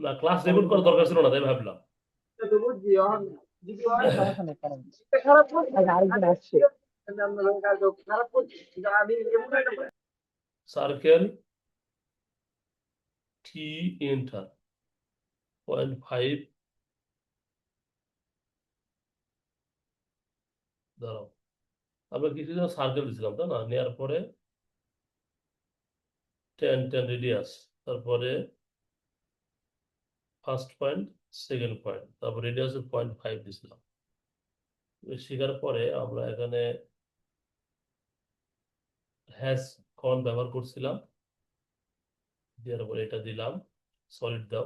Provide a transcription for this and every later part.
না, class record করার দরকার ছিল না, তাই ভাবলাম। সমস্যা নেই, করেন। আচ্ছা, আরেকজন আসছে। সার্কেল টি এন্টার 0.5, দাঁড়াও, আমরা কিছু জন সার্কেল দিছিলাম তাই না, নেওয়ার পরে 10 রেডিয়াস, তারপরে ফার্স্ট পয়েন্ট, সেকেন্ড পয়েন্ট, তারপর রেডিয়াসের 0.5 দিছিলাম। শেখার পরে আমরা এখানে হ্যাশ কন ব্যবহার করছিলাম, দেওয়ার পরে এটা দিলাম, সলিড দাও।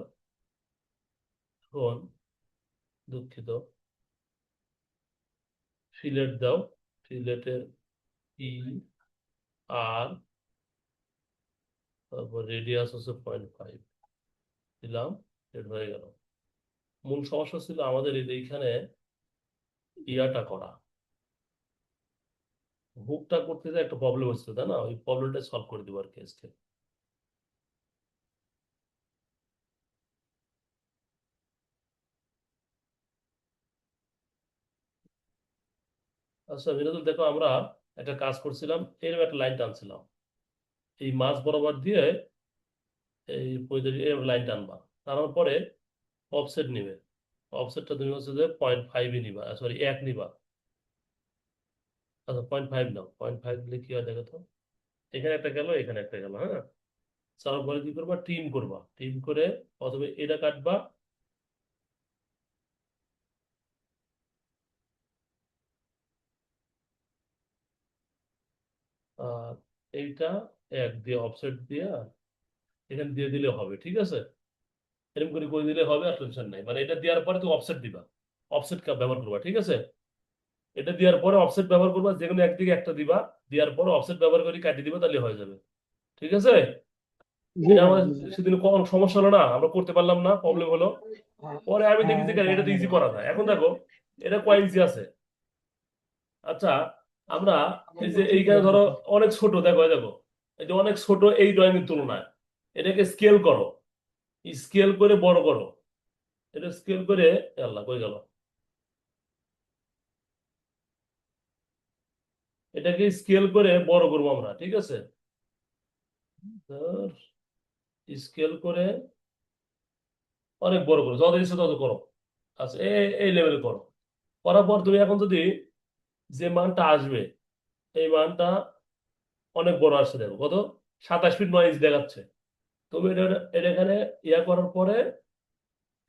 এখন দুঃখিত, ফিলেট দাও, ফিলেটের ই আর, তারপর রেডিয়াস হচ্ছে 0.5 দিলাম, এটা হয়ে গেল। মূল সমস্যা ছিল আমাদের এইখানে ইয়াটা করা, হুকটা করতে যে একটা প্রবলেম হচ্ছে তাই না, ওই প্রবলেমটা সলভ করে দিব আর কি আজকে। আচ্ছা বিনোদন, দেখো আমরা একটা কাজ করছিলাম, এরকম একটা লাইন টানছিলাম, এই মাছ বরাবর দিয়ে এই 35 লাইন টানবা, টানার পরে অফসেট নিবে, অফসেটটা তুমি হচ্ছে যে 0.5 নিবা, সরি 1 নিবা। আচ্ছা 0.5 নাও, 0.5 দিলে কি হয় দেখো তো, এখানে একটা গেল, এখানে একটা গেল, হ্যাঁ। তারপরে কি করবা, টিম করবা, টিম করে প্রথমে এটা কাটবা, আর এইটা 1 দিয়ে অফসেট দিয়ে এখানে দিয়ে দিলে হবে, ঠিক আছে। এরকম করে দিলে হবে, আর টেনশন নাই, মানে এটা দেওয়ার পরে তুমি অফসেট দিবা, অফসেট ব্যবহার করবা, ঠিক আছে। এটা দেওয়ার পরে অফসেট ব্যবহার করবা, যে কোনো একদিকে একটা দিবা, দেওয়ার পরে অফসেট ব্যবহার করে কাটিয়ে দিবা, তাহলে হয়ে যাবে, ঠিক আছে। জি এটা ভাই, আমার জি জি। সেদিন কোন সমস্যা হলো না, আমরা করতে পারলাম না, প্রবলেম হলো। হ্যাঁ, পরে আমি দেখি হ্যাঁ, যে এটা তো জানি ইজি ভাই। করা যায়, এখন দেখো এটা কয় ইজি আছে। আচ্ছা, আমরা এই যে এইখানে ধরো অনেক ছোট, দেখো এই দেখো, এই যে অনেক ছোট এই ড্রয়িং এর তুলনায়, এটাকে স্কেল করো, স্কেল করে বড় করো, এটা স্কেল করে, আল্লাহ কই গেল, এটাকে স্কেল করে বড় করবো আমরা, ঠিক আছে। স্কেল করে অনেক বড় করো, যত ইচ্ছে তত করো। আচ্ছা এই লেভেলে করো, করার পর তুমি এখন যদি যে মানটা আসবে, এই মানটা অনেক বড় আসছে, দেখো কত, 27 ফিট 9 ইঞ্চি দেখাচ্ছে। তুমি এটা এটা এখানে ইয়া করার পরে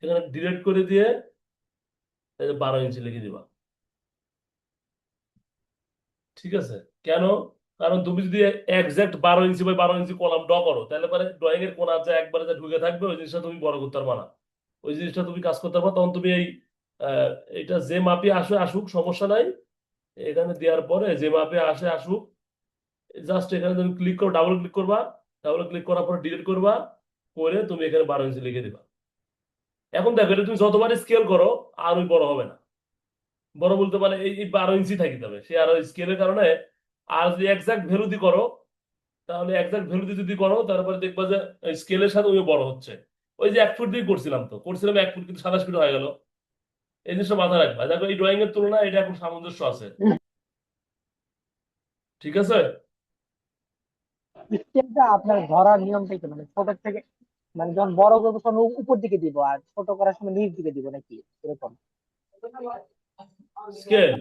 এখানে ডিলিট করে দিয়ে 12 ইঞ্চি লিখে দিবা, ঠিক আছে। কেন, কারণ তুমি যদি exact 12 inch by 12 inch column draw করো, তাহলে পরে ড্রয়িং এর কোন আছে একবারে যা ঢুকে থাকবে, ওই জিনিসটা তুমি বড় করতে পারবা না, ওই জিনিসটা তুমি কাজ করতে পারবা, তখন তুমি এই এটা যে মাপে আসে আসুক, সমস্যা নাই, এখানে দেওয়ার পরে যে মাপে আসে আসুক, জাস্ট এখানে তুমি ক্লিক করো, ডাবল ক্লিক করবা, ডাবল ক্লিক করার পর ডিলিট করবা, করে তুমি এখানে 12 ইঞ্চি লিখে দিবা। এখন দেখো এটা তুমি যতবার স্কেল করো আর ওই বড় হবে না, বড় বলতে মানে এই 12 ইঞ্চি থাকি যাবে, সে আর স্কেলের কারণে। আর যদি এক্সাক্ট ভ্যালু দিয়ে করো, তাহলে এক্সাক্ট ভ্যালু দিয়ে যদি করো, তারপরে দেখবা যে স্কেলের সাথে ওই বড় হচ্ছে। ওই যে 1 ফুট দিয়ে করছিলাম, তো করছিলাম 1 ফুট, কিন্তু 27 ফিট হয়ে গেল। এই জিনিসটা মাথায় রাখবা, দেখো এই ড্রয়িং এর তুলনায় এটা এখন সামঞ্জস্য আছে, ঠিক আছে। স্কেলটা আপনার ধরার নিয়মটাই তো, মানে ছোট থেকে, মানে যখন বড় করবো তখন উপর দিকে দিব, আর ছোট করার সময় নিচ দিকে দিব নাকি, এরকম? স্কেল,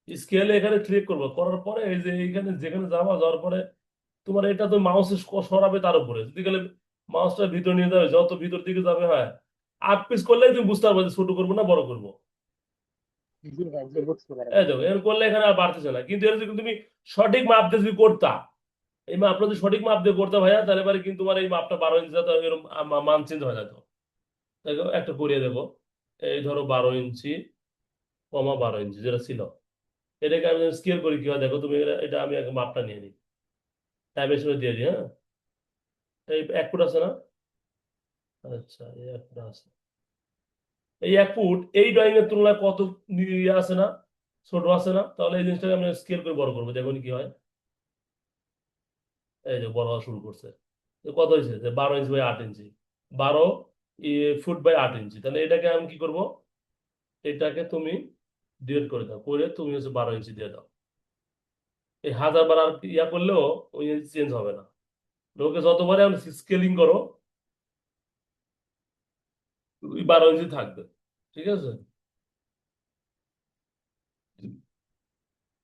স্কেলে এখানে ক্লিক করবো, করার পরে এই যে এইখানে যেখানে যাওয়ার পরে তোমার এটা তো মাউস সরাবে তার উপরে, যদি গেলে মাউসটা ভিতরে নিয়ে যাবে, যত ভিতর দিকে যাবে, হ্যাঁ। 8 পিস করলেই তুমি বুঝতে পারবে যে ছোট করবো না বড় করবো। জি ভাই, জি বুঝতে পারে এই ভাই। দেখো এর করলে এখানে আর বাড়তেছে না, কিন্তু এর যদি তুমি সঠিক মাপ দিয়ে যদি করতা, এই মাপটা যদি সঠিক মাপ দিয়ে করতে ভাইয়া, তাহলে পরে কিন্তু তোমার এই মাপটা 12 ইঞ্চি যেত, এরকম মান চেঞ্জ হয়ে যেত। দেখো একটা করিয়ে দেবো, এই ধরো 12 ইঞ্চি, 12 ইঞ্চি যেটা ছিল, এটাকে আমি স্কেল করি কি হয় দেখো তুমি, এটা আমি আগে মাপটা নিয়ে নিই, ডাইমেনশনে দিয়ে দিই, হ্যাঁ। এই 1 ফুট আছে না, আচ্ছা এই 1 ফুট আছে, এই 1 ফুট এই ড্রয়িং এর তুলনায় কত ইয়ে আছে না, ছোট আছে না, তাহলে এই জিনিসটাকে আমি স্কেল করে বড় করবো, দেখুন কি হয়। এই যে বড় হওয়া শুরু করছে, তো কত হয়েছে যে 12 inch by 8 inch, 12 foot by 8 ইঞ্চি, তাহলে এটাকে আমি কি করব, এটাকে তুমি ডিভাইড করে দাও, করে তুমি হচ্ছে 12 ইঞ্চি দিয়ে দাও। এই 1000 বার আর ইয়া করলেও ওই চেঞ্জ হবে না। ওকে যতবারে আমি স্কেলিং করো ওই 12 ইঞ্চি থাকবে। ঠিক আছে,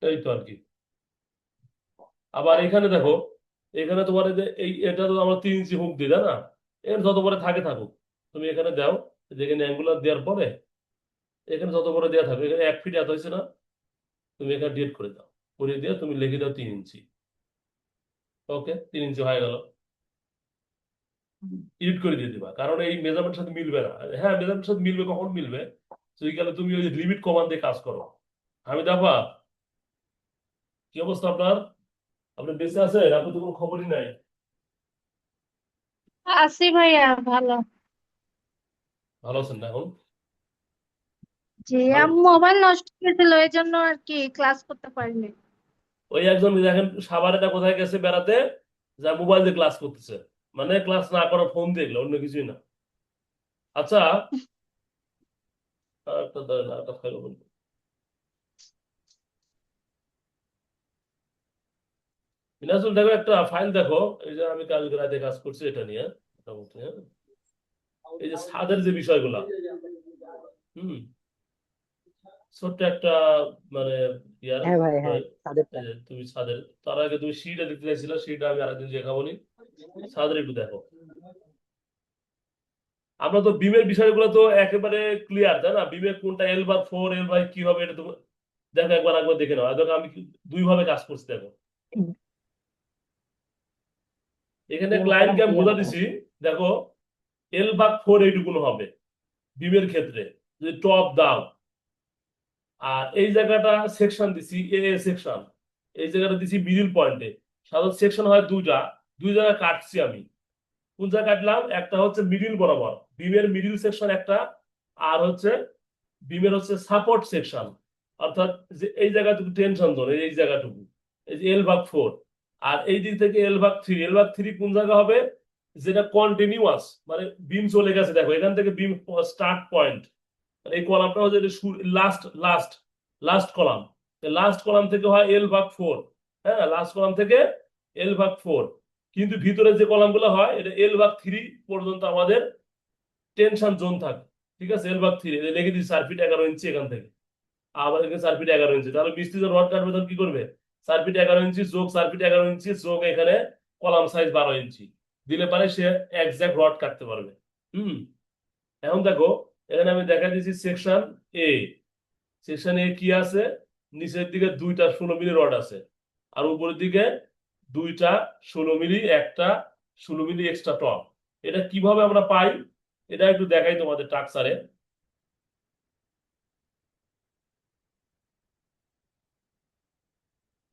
এই তো আর কি। আবার এখানে দেখো, এখানে তোমার এই যে এটা তো আমরা 3 ইঞ্চি হুক দিই তাই না, এর যত পরে থাকে থাকুক, তুমি এখানে দাও, যেখানে অ্যাঙ্গুলার দেওয়ার পরে এখানে যত করে দেওয়া থাকবে, এখানে 1 ফিট এত হয়েছে না, তুমি এখানে ডিলিট করে দাও, করে দিয়ে তুমি লিখে দাও 3 ইঞ্চি। ওকে, 3 ইঞ্চি হয়ে গেল, এডিট করে দিয়ে দিবা, কারণ এই মেজারমেন্টের সাথে মিলবে না। হ্যাঁ, মেজারমেন্টের সাথে মিলবে, কখন মিলবে, সেই গেলে তুমি ওই লিমিট কমান্ড দিয়ে কাজ করো। আমি দেখবা, কি অবস্থা আপনার, আপনি বেঁচে আছেন, আপনি তো কোনো খবরই নাই। আছি ভাইয়া, ভালো। ভালো আছেন না এখন? জি, ভালো। মোবাইল নষ্ট হয়েছিল এই জন্য আর কি ক্লাস করতে পারিনি। ওই একজন দেখেন সাভারেটা কোথায় গেছে বেড়াতে, যা মোবাইল দিয়ে ক্লাস করতেছে, মানে ক্লাস না করা, ফোন দেখলো, অন্য কিছুই না। আচ্ছা, আর একটা দাঁড়ান, আর একটা ফাইল ওপেন করি। মিনাজুল দেখো, একটা ফাইল দেখো, এই যে আমি কালকে রাতে কাজ করছি এটা নিয়ে, মোটামুটি হ্যাঁ? এই যে ছাদের যে বিষয়গুলা, হুম, ছোট্ট একটা মানে ইয়ার হ্যাঁ ভাই, হ্যাঁ ড্রয়িং। তাদেরটা। এই যে তুমি ছাদের, তার আগে তুমি সিঁড়িটা দেখতে চাইছিলা, সিঁড়িটা আমি আরেকদিন দেখাবো নি, ছাদের একটু দেখো। আমরা তো বিমের বিষয়গুলো তো একেবারে ক্লিয়ার তাই না, বিমের কোনটা L/4, L/, কি হবে এটা তো দেখো, একবার একবার দেখে নাও। আর দেখো আমি দুই ভাবে কাজ করছি দেখো, এখানে বিএম কলাম ক্লায়েন্টকে আমি ক্লিয়ার বোঝা হবে না। দিছি। দেখো, L/4 এইটুকুন হবে বিমের ক্ষেত্রে, যদি টপ দাও। আর এই জায়গাটা সেকশন দিছি, এ সেকশন, এই জায়গাটা দিছি মিডিল পয়েন্টে। সাধারণত সেকশন হয় দুইটা, দুই জায়গা কাটছি আমি। কোন জায়গা কাটলাম, একটা হচ্ছে মিডিল বরাবর, বিমের মিডিল সেকশন একটা, আর হচ্ছে বিমের হচ্ছে সাপোর্ট সেকশন, অর্থাৎ যে এই জায়গাটুকু টেনশন জোন, এই জায়গাটুকু, এই যে L/4। আর এই দিক থেকে L/3, L/3 কোন জায়গা হবে, যেটা কন্টিনিউয়াস, মানে বিম চলে গেছে, দেখো এখান থেকে বিম স্টার্ট পয়েন্ট, এই কলামটা হচ্ছে last last last column, last column থেকে হয় L/4। হ্যাঁ, লাস্ট কলাম থেকে L/4, কিন্তু ভিতরে যে কলামগুলো হয় এটা L/3 পর্যন্ত আমাদের টেনশন জোন থাকে। ঠিক আছে, L/3 লিখে দিচ্ছি 4 ফিট 11 ইঞ্চি এখান থেকে, আবার এখানে 4 ফিট 11 ইঞ্চি, তাহলে মিস্ত্রি যে রড কাটবে তখন কি করবে, 4 ফিট 11 ইঞ্চি যোগ 4 ফিট 11 ইঞ্চি যোগ এখানে কলাম সাইজ 12 ইঞ্চি দিলে পারে সে একজ্যাক্ট রড কাটতে পারবে। হুম, এখন দেখো, এখানে আমি দেখা দিচ্ছি সেকশন এ। সেকশন এ কি আছে, নিচের দিকে দুইটা 16 মিলি রড আছে, আর উপরের দিকে দুইটা 16 মিলি, একটা 16 মিলি এক্সট্রা টপ। এটা কিভাবে আমরা পাই, এটা একটু দেখাই তোমাদের টাকসারে,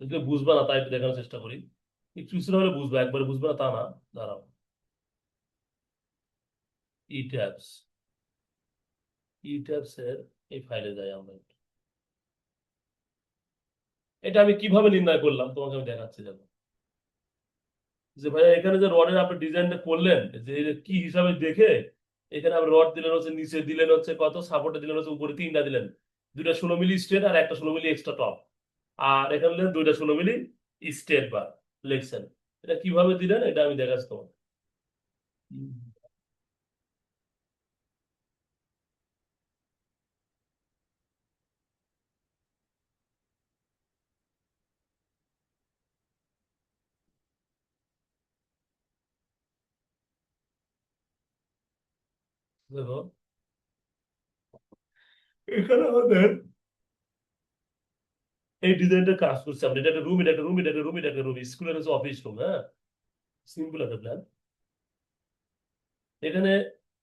যদি বুঝবে না তাই একটু দেখানোর চেষ্টা করি। একটু কিছু হলে বুঝবে, একবারে বুঝবে না তা না। দাঁড়াও, ই ট্যাবস, ই ট্যাবস এর এই ফাইলে যাই আমরা একটু। এটা আমি কিভাবে নির্ণয় করলাম তোমাকে আমি দেখাচ্ছি, দেখো। যে ভাই এখানে যে রডের আপনি ডিজাইনটা করলেন, যে এটা কি হিসাবে দেখে, এখানে আপনি রড দিলেন হচ্ছে নিচে, দিলেন হচ্ছে কত, সাপোর্টে দিলেন হচ্ছে উপরে 3টা দিলেন, দুইটা 16 মিলি স্ট্রেট আর একটা 16 মিলি এক্সট্রা টপ, আর এখানে দিলেন দুইটা 16 মিলি স্ট্রেট বার লিখছেন। এটা কিভাবে দিলেন এটা আমি দেখাচ্ছি তোমাকে। দেখো, এখানে আমাদের এই ডিজাইনটা কাজ করছে আমরা, এটা একটা রুম, এটা একটা রুম, এটা একটা রুম, এটা একটা রুম, স্কুলের হচ্ছে অফিস রুম। হ্যাঁ, সিম্পল একটা প্ল্যান। এখানে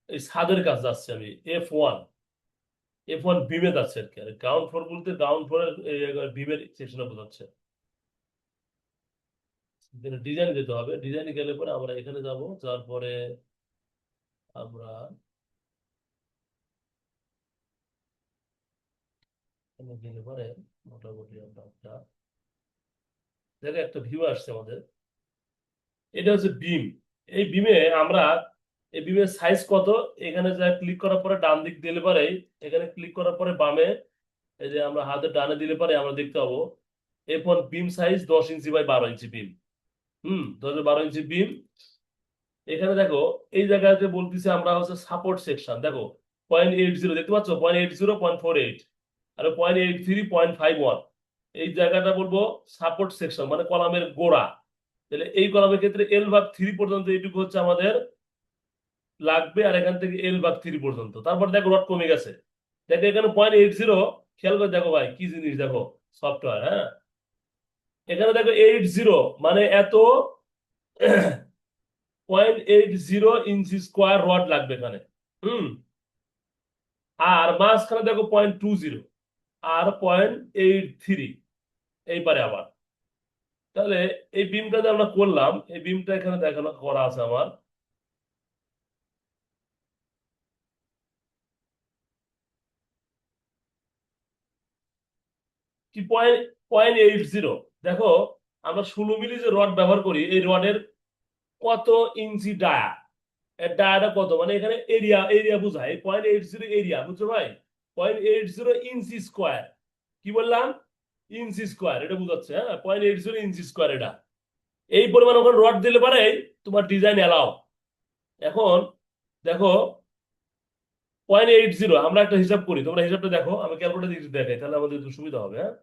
এই ছাদের কাজ যাচ্ছে আমি F1 বিমে যাচ্ছে আর কি, আর গ্রাউন্ড ফ্লোর বলতে গ্রাউন্ড ফ্লোরের বিমের সেকশনে বোঝাচ্ছে। ডিজাইন যেতে হবে, ডিজাইনে গেলে পরে আমরা এখানে যাব, যাওয়ার পরে আমরা এখানে গেলে পরে মোটামুটি আমরা একটা জায়গায় একটা ভিউ আসছে আমাদের। এটা হচ্ছে বিম, এই বিমে আমরা এই বিমের সাইজ কত, এখানে যা ক্লিক করার পরে ডান দিক দিলে পরে, এখানে ক্লিক করার পরে বামে এই যে আমরা হাতের ডানে দিলে পরে আমরা দেখতে পাবো এরপর beam size 10 inch by 12 inch beam. 10 by 12 inch beam. এখানে দেখো এই জায়গাতে বলতেছি আমরা হচ্ছে সাপোর্ট সেকশন, দেখো 0.80 দেখতে পাচ্ছ, 0.80, 0.48 আর 0.83, 0.51। এই জায়গাটা বলবো সাপোর্ট সেকশন মানে কলামের গোড়া। তাহলে এই কলামের ক্ষেত্রে L/3 পর্যন্ত এইটুকু হচ্ছে আমাদের লাগবে, আর এখান থেকে L/3 পর্যন্ত। তারপর দেখো রড কমে গেছে, দেখো এখানে 0.80, খেয়াল করে দেখো ভাই কি জিনিস, দেখো সফটওয়্যার, হ্যাঁ এখানে দেখো 80 মানে এত 0.80 ইঞ্চি রড লাগবে এখানে। হুম আর মাঝখানে দেখো 0.20 আর 0.83 এই পারে আবার। তাহলে এই বিমটা যে আমরা করলাম, এই বিমটা এখানে দেখানো করা আছে আমার। কি 0.80, দেখো আমরা 16 মিলি যে রড ব্যবহার করি, এই রডের কত ইঞ্চি ডায়া, এর ডায়াটা কত, মানে এখানে এরিয়া এরিয়া বোঝায় 0.80 এরিয়া, বুঝছো ভাই? 0.80 ইঞ্চি স্কোয়ার, কি বললাম? ইঞ্চি স্কোয়ার, এটা বুঝাচ্ছে, হ্যাঁ 0.80 ইঞ্চি স্কোয়ার এটা। এই পরিমাণ ওখানে রড দিলে পারে তোমার ডিজাইন এলাও। এখন দেখো 0.80, আমরা একটা হিসাব করি, তোমরা হিসাবটা দেখো, আমি ক্যালকুলেটর দেখাই তাহলে আমাদের একটু সুবিধা হবে, হ্যাঁ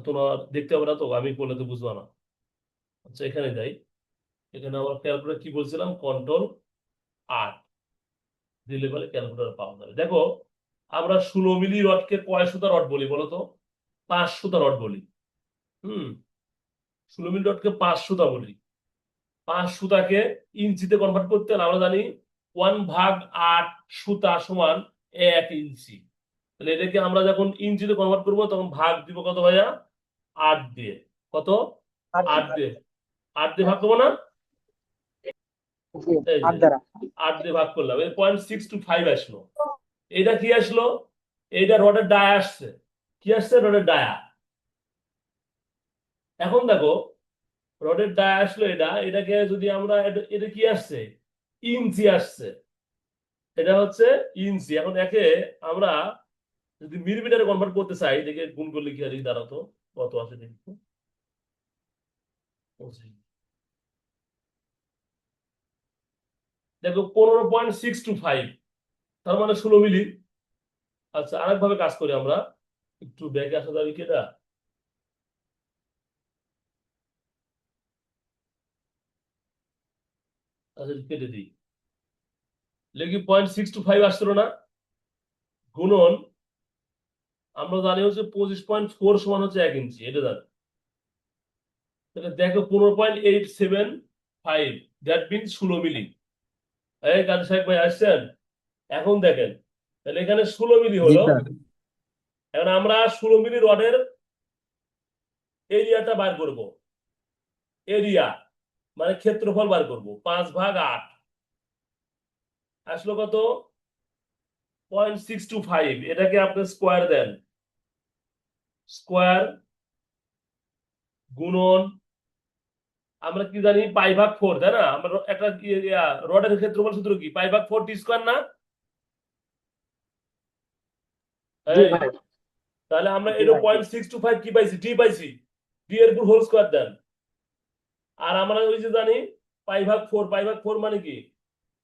তোমার দেখতে হবে না তো, আমি করলে তো বুঝবো না। আচ্ছা এখানে যাই, এখানে আমার ক্যালকুলেটর কি বলছিলাম, Ctrl+8 দিলে বলে ক্যালকুলেটর পাওয়া যাবে। দেখো আমরা 16 মিলি রডকে কয় সুতা রড বলি বলো তো? 5 সুতা রড বলি। হুম 16 মিলি রডকে 5 সুতা বলি। 5 সুতাকে ইঞ্চিতে কনভার্ট করতে হলে আমরা জানি 1/8 সুতা সমান 1 ইঞ্চি। তাহলে এটাকে আমরা যখন ইঞ্চিতে কনভার্ট করবো তখন ভাগ দিব কত ভাইয়া? 8 দিয়ে। কত? আর 8 দিয়ে। 8 দিয়ে ভাগ করবো না? জি, এই আর যে দ্বারা 8 দিয়ে ভাগ করলাম, এই 0.625 আসলো। এটা কি আসলো? এইটা রডের ডায়া আসছে। কি আসছে? রডের ডায়া। এখন দেখো রডের ডায়া আসলো, এটাকে যদি আমরা এটা কি আসছে? ইঞ্চি আসছে। এটা হচ্ছে ইঞ্চি। এখন একে আমরা যদি মিলিমিটারে কনভার্ট করতে চাই, দেখে গুণ করলে কি আর দাঁড়াতো, কত আছে দেখি তো। দেখো 15.625, তার মানে 16 মিলি। আচ্ছা আরেক ভাবে কাজ করি আমরা, একটু ব্যাগে আসা যাবে কি এটা? আচ্ছা কেটে দিই, লেখি 0.625 আসছিল না, গুণন আমরা জানি হচ্ছে 25.4 সমান হচ্ছে 1 ইঞ্চি, এটা জানি। তাহলে দেখো 15.875, দ্যাট মিনস 16 মিলি। এই কাজী সাহেব ভাই আসছেন? এখন দেখেন, তাহলে এখানে 16 মিলি জি হলো। স্যার। এখন আমরা 16 মিলি রডের এরিয়াটা বার করব। এরিয়া মানে ক্ষেত্রফল বার করব, 5/8 আসলো কত? 0.625। এটাকে আপনি স্কোয়ার দেন, স্কোয়ার গুণন আমরা কি জানি π/4, তাই না? আমরা একটা রডের ক্ষেত্রফল সূত্র কি, π/4 t² না? জি এই ভাই। তাহলে আমরা জি এটা ভাই। 0.625 কি পাইছি? টি পাইছি। টি এর উপর হোল স্কোয়ার দেন। আর আমরা ওই যে জানি π/4, π/4 মানে কি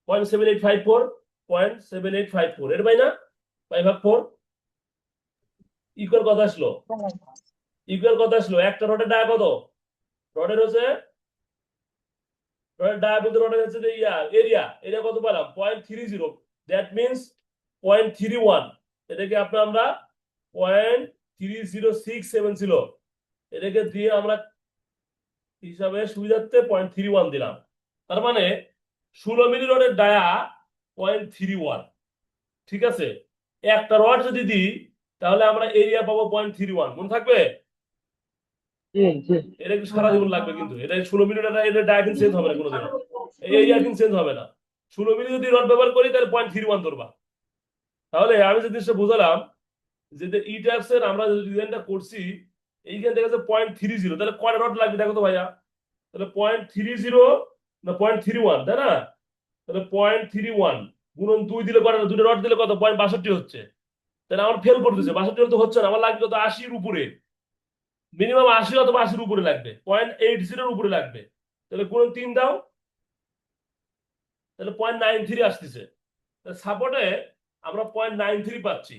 0.7854, 0.7854 এর ভাই না? π/4 ইকুয়াল কত আসলো? ইকুয়াল কত আসলো? একটা রডের ডায়া কত? রডের হচ্ছে রডের ডায়া বলতে রডের হচ্ছে যে এরিয়া, এরিয়া কত পেলাম? 0.30, দ্যাট মিনস 0.31। এটাকে আমরা 0.3067 ছিল, এটাকে দিয়ে আমরা হিসাবে সুবিধার্থে 0.31 দিলাম। তার মানে 16 মিলি রডের ডায়া 0.31। ঠিক আছে, একটা রড যদি দিই তাহলে আমরা এরিয়া পাবো 0.31, মনে থাকবে? জি জি। এটা একটু সারা জীবন লাগবে, কিন্তু এটা 16 মিলি এটা ডায়া কিন্তু চেঞ্জ হবে না কোনোদিনও, এই এরিয়া কিন্তু চেঞ্জ হবে না। 16 মিলি যদি রড ব্যবহার করি তাহলে 0.31 ধরবা। তাহলে আমি যে জিনিসটা বুঝালাম যে ইটাক্স এর আমরা যে ডিজাইনটা করছি, এইখান থেকে 0.30, তাহলে কয়টা রড লাগবে দেখো তো ভাইয়া? তাহলে 0.30 না 0.31, তাই না? তাহলে 0.31 গুণন 2 দিলে কত, দুটো রড দিলে কত, 0.62 হচ্ছে। তাহলে আমার ফেল করতেছে, 62 হলে তো হচ্ছে না, আমার লাগবে কত, 80-র উপরে, মিনিমাম 80 অথবা 80-র উপরে লাগবে, 0.80-র উপরে লাগবে। তাহলে গুণন 3 দাও, তাহলে 0.93 আসতেছে। সাপোর্টে আমরা 0.93 পাচ্ছি,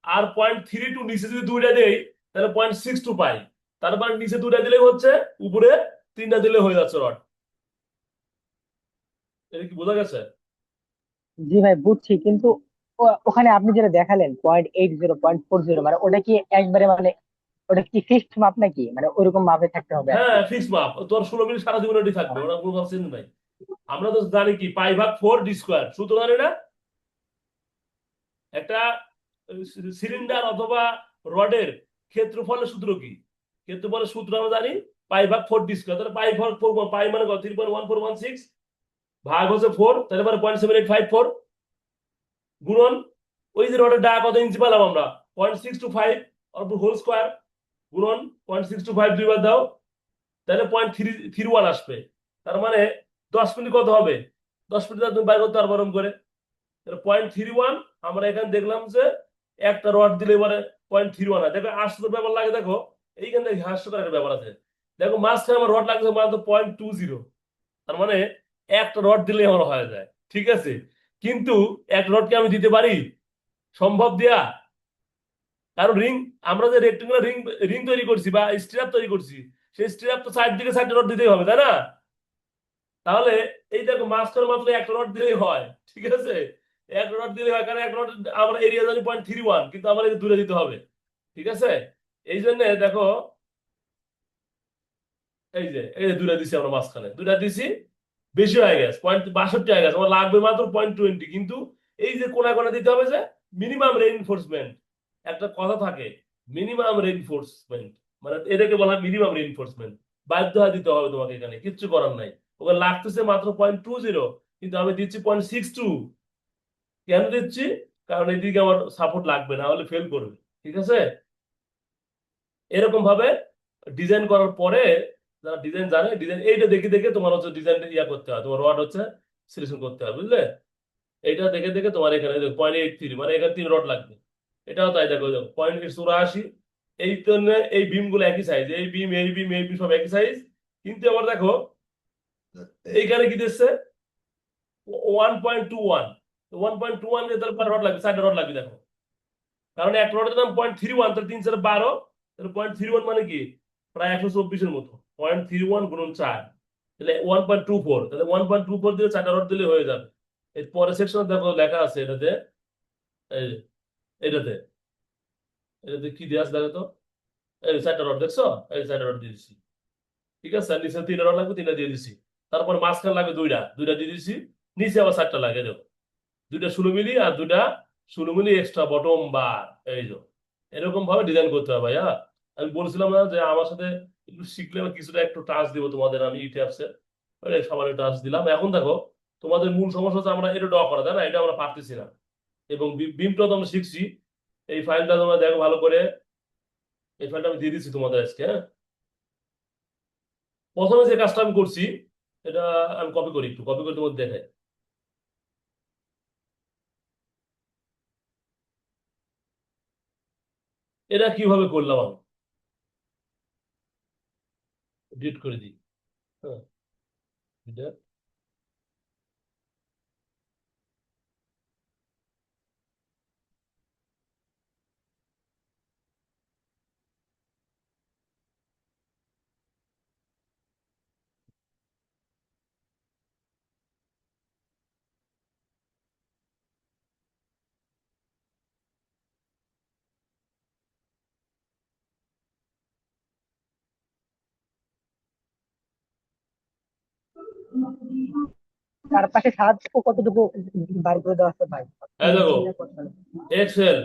আর 0.32 নিচে যদি দুইটা দেই তাহলে 0.62 পাই। তার মানে নিচে দুইটা দিলে হচ্ছে, উপরে তিনটা দিলে হয়ে যাচ্ছে রড। এটা কি বোঝা গেছে? জি ভাই বুঝছি, কিন্তু ওখানে আপনি যেটা দেখালেন 0.80 0.40, মানে ওটা কি একবারে মানে ওটা কি ফিক্সড মাপ নাকি, মানে ওইরকম মাপে থাকতে হবে আর হ্যাঁ, কি? ফিক্স মাপ, তোর 16 মিনিট সারা জীবন ওটি থাকবে, ওরা কোনো চেঞ্জ নাই। আমরা তো জানি কি, π/4d², সূত্র জানি না? একটা সিলিন্ডার অথবা রডের ক্ষেত্রফলের সূত্র কি? ক্ষেত্রফলের সূত্র আমরা জানি π/4d²। তাহলে π/4, পাই মানে কত, 3.1416, ভাগ হচ্ছে 4, তাহলে মানে 0.7854, গুণন ওই যে রডের ডা কত ইঞ্চি পেলাম আমরা, 0.625 হোল স্কোয়ার, গুণন 0.625 দুইবার দাও, তাহলে 0.331 আসবে। তার মানে 10 মিনিট কত হবে, 10 মিনিট তুমি বাইর করতে পারবো এরকম করে। তাহলে 0.31 আমরা এখানে দেখলাম যে একটা রড দিলে এবারে 0.31 হয়। দেখো আসতে ব্যাপার লাগে, দেখো এইখানে হাস্যকর একটা ব্যাপার আছে। দেখো মাঝখানে আমার রড লাগছে মাত্র 0.20, তার মানে একটা রড দিলে আমার হয়ে যায়, ঠিক আছে। কিন্তু এক রডকে আমি দিতে পারি, সম্ভব দেয়া? কারণ রিং, আমরা যে রেক্টেঙ্গুলার রিং রিং তৈরি করছি বা স্ট্র্যাপ তৈরি করছি, সেই স্ট্র্যাপ তো সাইড দিকে সাইড রড দিতেই হবে, তাই না? তাহলে এই দেখো মাঝখানে মাত্র একটা রড দিলেই হয়, ঠিক আছে। এক রড দিলে হয়, কারণ এক রড আমরা এরিয়া জানি 0.31, কিন্তু আমার এই দূরে দিতে হবে, ঠিক আছে। এই জন্য দেখো, এই যে দুটা দিছি আমরা, মাঝখানে দুটা দিছি, বেশি হয়ে গেছে, 0.62 হয়ে গেছে, আমার লাগবে মাত্র 0.20। কিন্তু এই যে কোনা কোনা দিতে হবে যে মিনিমাম রেইনফোর্সমেন্ট, একটা কথা থাকে, মিনিমাম রেইনফোর্সমেন্ট, মানে এটাকে বলা হয় মিনিমাম রেইনফোর্সমেন্ট। বাধ্য হয়ে দিতে হবে তোমাকে, এখানে কিচ্ছু করার নাই। ওকে লাগতেছে মাত্র 0.20, কিন্তু আমি দিচ্ছি 0.62। কেন দিচ্ছি? কারণ এদিকে আমার সাপোর্ট লাগবে, না হলে ফেল করবে, ঠিক আছে। এরকম ভাবে ডিজাইন করার পরে, যারা ডিজাইন জানে, ডিজাইন এইটা দেখে দেখে তোমার হচ্ছে ডিজাইন ইয়া করতে হয়, তোমার রড হচ্ছে সিলেকশন করতে হয়, বুঝলে। এইটা দেখে দেখে তোমার এখানে 0.83, মানে এখানে 3 রড লাগবে। এটাও তাই, দেখো 0.84। এই জন্য এই বিম গুলো একই সাইজ, এই বিম এই বিম এই বিম সব একই সাইজ। কিন্তু আবার দেখো এইখানে কি দিচ্ছে, 1.21, 1.21 তাহলে রড লাগবে, 4টা রড লাগবে, দেখো। কারণ এক রডের দাম 0.31, তাহলে 3 4 12, তাহলে 0.31 মানে কি, প্রায় 124-এর মতো। 0.31 গুণন 4, তাহলে 1.24, তাহলে 1.24 দিয়ে 4টা রড দিলে হয়ে যাবে। এর পরের সেকশনে দেখো লেখা আছে এটাতে, এই যে, এটাতে এটাতে কি দেওয়া আছে দেখো তো, এই 4টা রড দেখছো, এই 4টা রড দিয়ে দিচ্ছি, ঠিক আছে। আর নিচে 3টা রড লাগবে, 3টা দিয়ে দিচ্ছি। তারপর মাঝখানে লাগবে দুইটা, দুইটা দিয়ে দিচ্ছি। নিচে আবার 4টা লাগে, দেখো, দুইটা 16 মিলি আর দুইটা 16 মিলি এক্সট্রা বটম বার, এই যে এরকম ভাবে ডিজাইন করতে হবে ভাইয়া। আমি বলছিলাম না যে আমার সাথে একটু শিখলে আমি কিছুটা একটু টাচ দিব তোমাদের, আমি ইটিএফস এর সামান্য টাচ দিলাম। এখন দেখো তোমাদের মূল সমস্যা হচ্ছে আমরা এটা ড্র করা, তাই না, এটা আমরা পারতেছি না। এবং বিমটা তো আমরা শিখছি। এই ফাইলটা তোমরা দেখো ভালো করে, এই ফাইলটা আমি দিয়ে দিচ্ছি তোমাদের আজকে, হ্যাঁ। প্রথমে যে কাজটা আমি করছি, এটা আমি কপি করি, একটু কপি করে তোমাদের দেখাই। এটা কিভাবে করলাম আমি, ডিলিট করে দিই, হ্যাঁ, এটা। তার পাশে সাহায্য কতটুকু বার করে দেওয়া আছে ভাই? হ্যাঁ দেখো, তিনটা করতে হবে। এক্সেল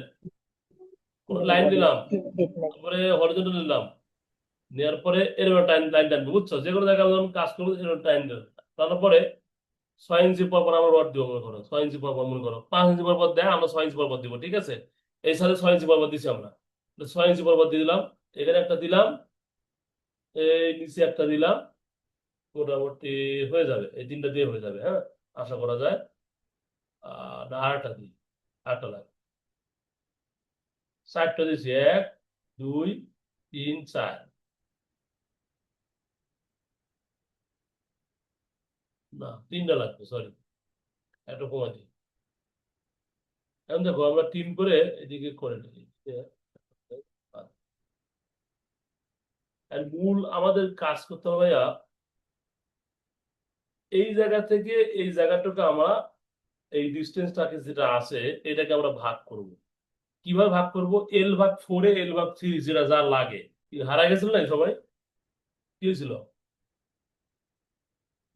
কোন তিনটা লাইন body, দিলাম, তিন feet নাকি? তারপরে হরিজন্টাল নিলাম, নেওয়ার পরে এরকম লাইন লাইন টানবে, বুঝছো, যে কোনো জায়গায় যখন কাজ করবো এরকম টাইম দেবে। তারপরে 6 ইঞ্চি পর পর আমরা রড দিব, মনে করো 6 ইঞ্চি পর পর, মনে করো 5 ইঞ্চি পর পর দেয়, আমরা 6 ইঞ্চি পর পর দিব, ঠিক আছে। এই সাথে 6 ইঞ্চি পর পর দিছি আমরা, 6 ইঞ্চি পর পর দিয়ে দিলাম। এখানে একটা দিলাম, এই নিচে একটা দিলাম, মোটামুটি হয়ে যাবে, এই তিনটা দিয়ে হয়ে যাবে, হ্যাঁ। আশা করা যায়। না, আরেকটা দিই, আরেকটা লাগে। 4টা দিয়েছি, 1 2 3 4। না, 3টা লাগবে, সরি, একটু কমে দিই। এখন দেখো আমরা 3 করে এদিকে করে নিই। আর মূল আমাদের কাজ করতে হবে ভাইয়া, এই জায়গা থেকে এই জায়গাটুকু আমরা, এই ডিস্টেন্সটাকে যেটা আছে এটাকে আমরা ভাগ করব। কিভাবে ভাগ করব? L/4 L/3 যেটা যা লাগে। হারা গেছিল না সবাই? কি হয়েছিল?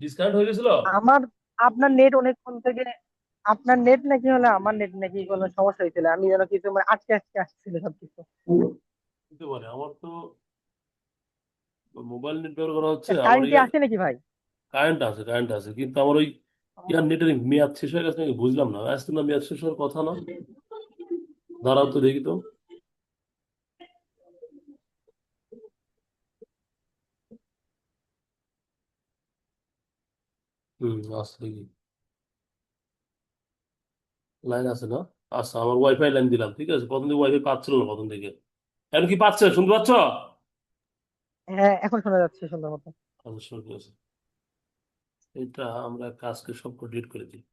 ডিসকানেক্ট হয়ে গেছিল? আমার আপনার নেট অনেকক্ষণ থেকে, আপনার নেট নাকি হলে আমার নেট নাকি কোনো সমস্যা হয়েছিল, আমি যেন কিছু মানে আটকে আটকে আসছিল সবকিছু। হতে পারে, আমার তো মোবাইল নেট ব্যবহার করা হচ্ছে, আমার কারেন্ট কি ইয়ার আসে নাকি ভাই? কারেন্ট আছে, কিন্তু আমার ওই ইয়ার নেটের মেয়াদ শেষ হয়ে গেছে নাকি বুঝলাম না, আজকে না মেয়াদ শেষ হওয়ার কথা না? দাঁড়াও তো দেখি তো। আচ্ছা দেখি, লাইন আছে না? আচ্ছা, আমার ওয়াইফাই লাইন দিলাম, ঠিক আছে। প্রথম দিকে ওয়াইফাই পাচ্ছিল না প্রথম দিকে। এখন কি পাচ্ছে? শুনতে পাচ্ছ? হ্যাঁ, এখন শোনা যাচ্ছে সুন্দর মতো। আচ্ছা, শুরু করেছে। এটা আমরা কাজকে সব ডিলিট করে দিই,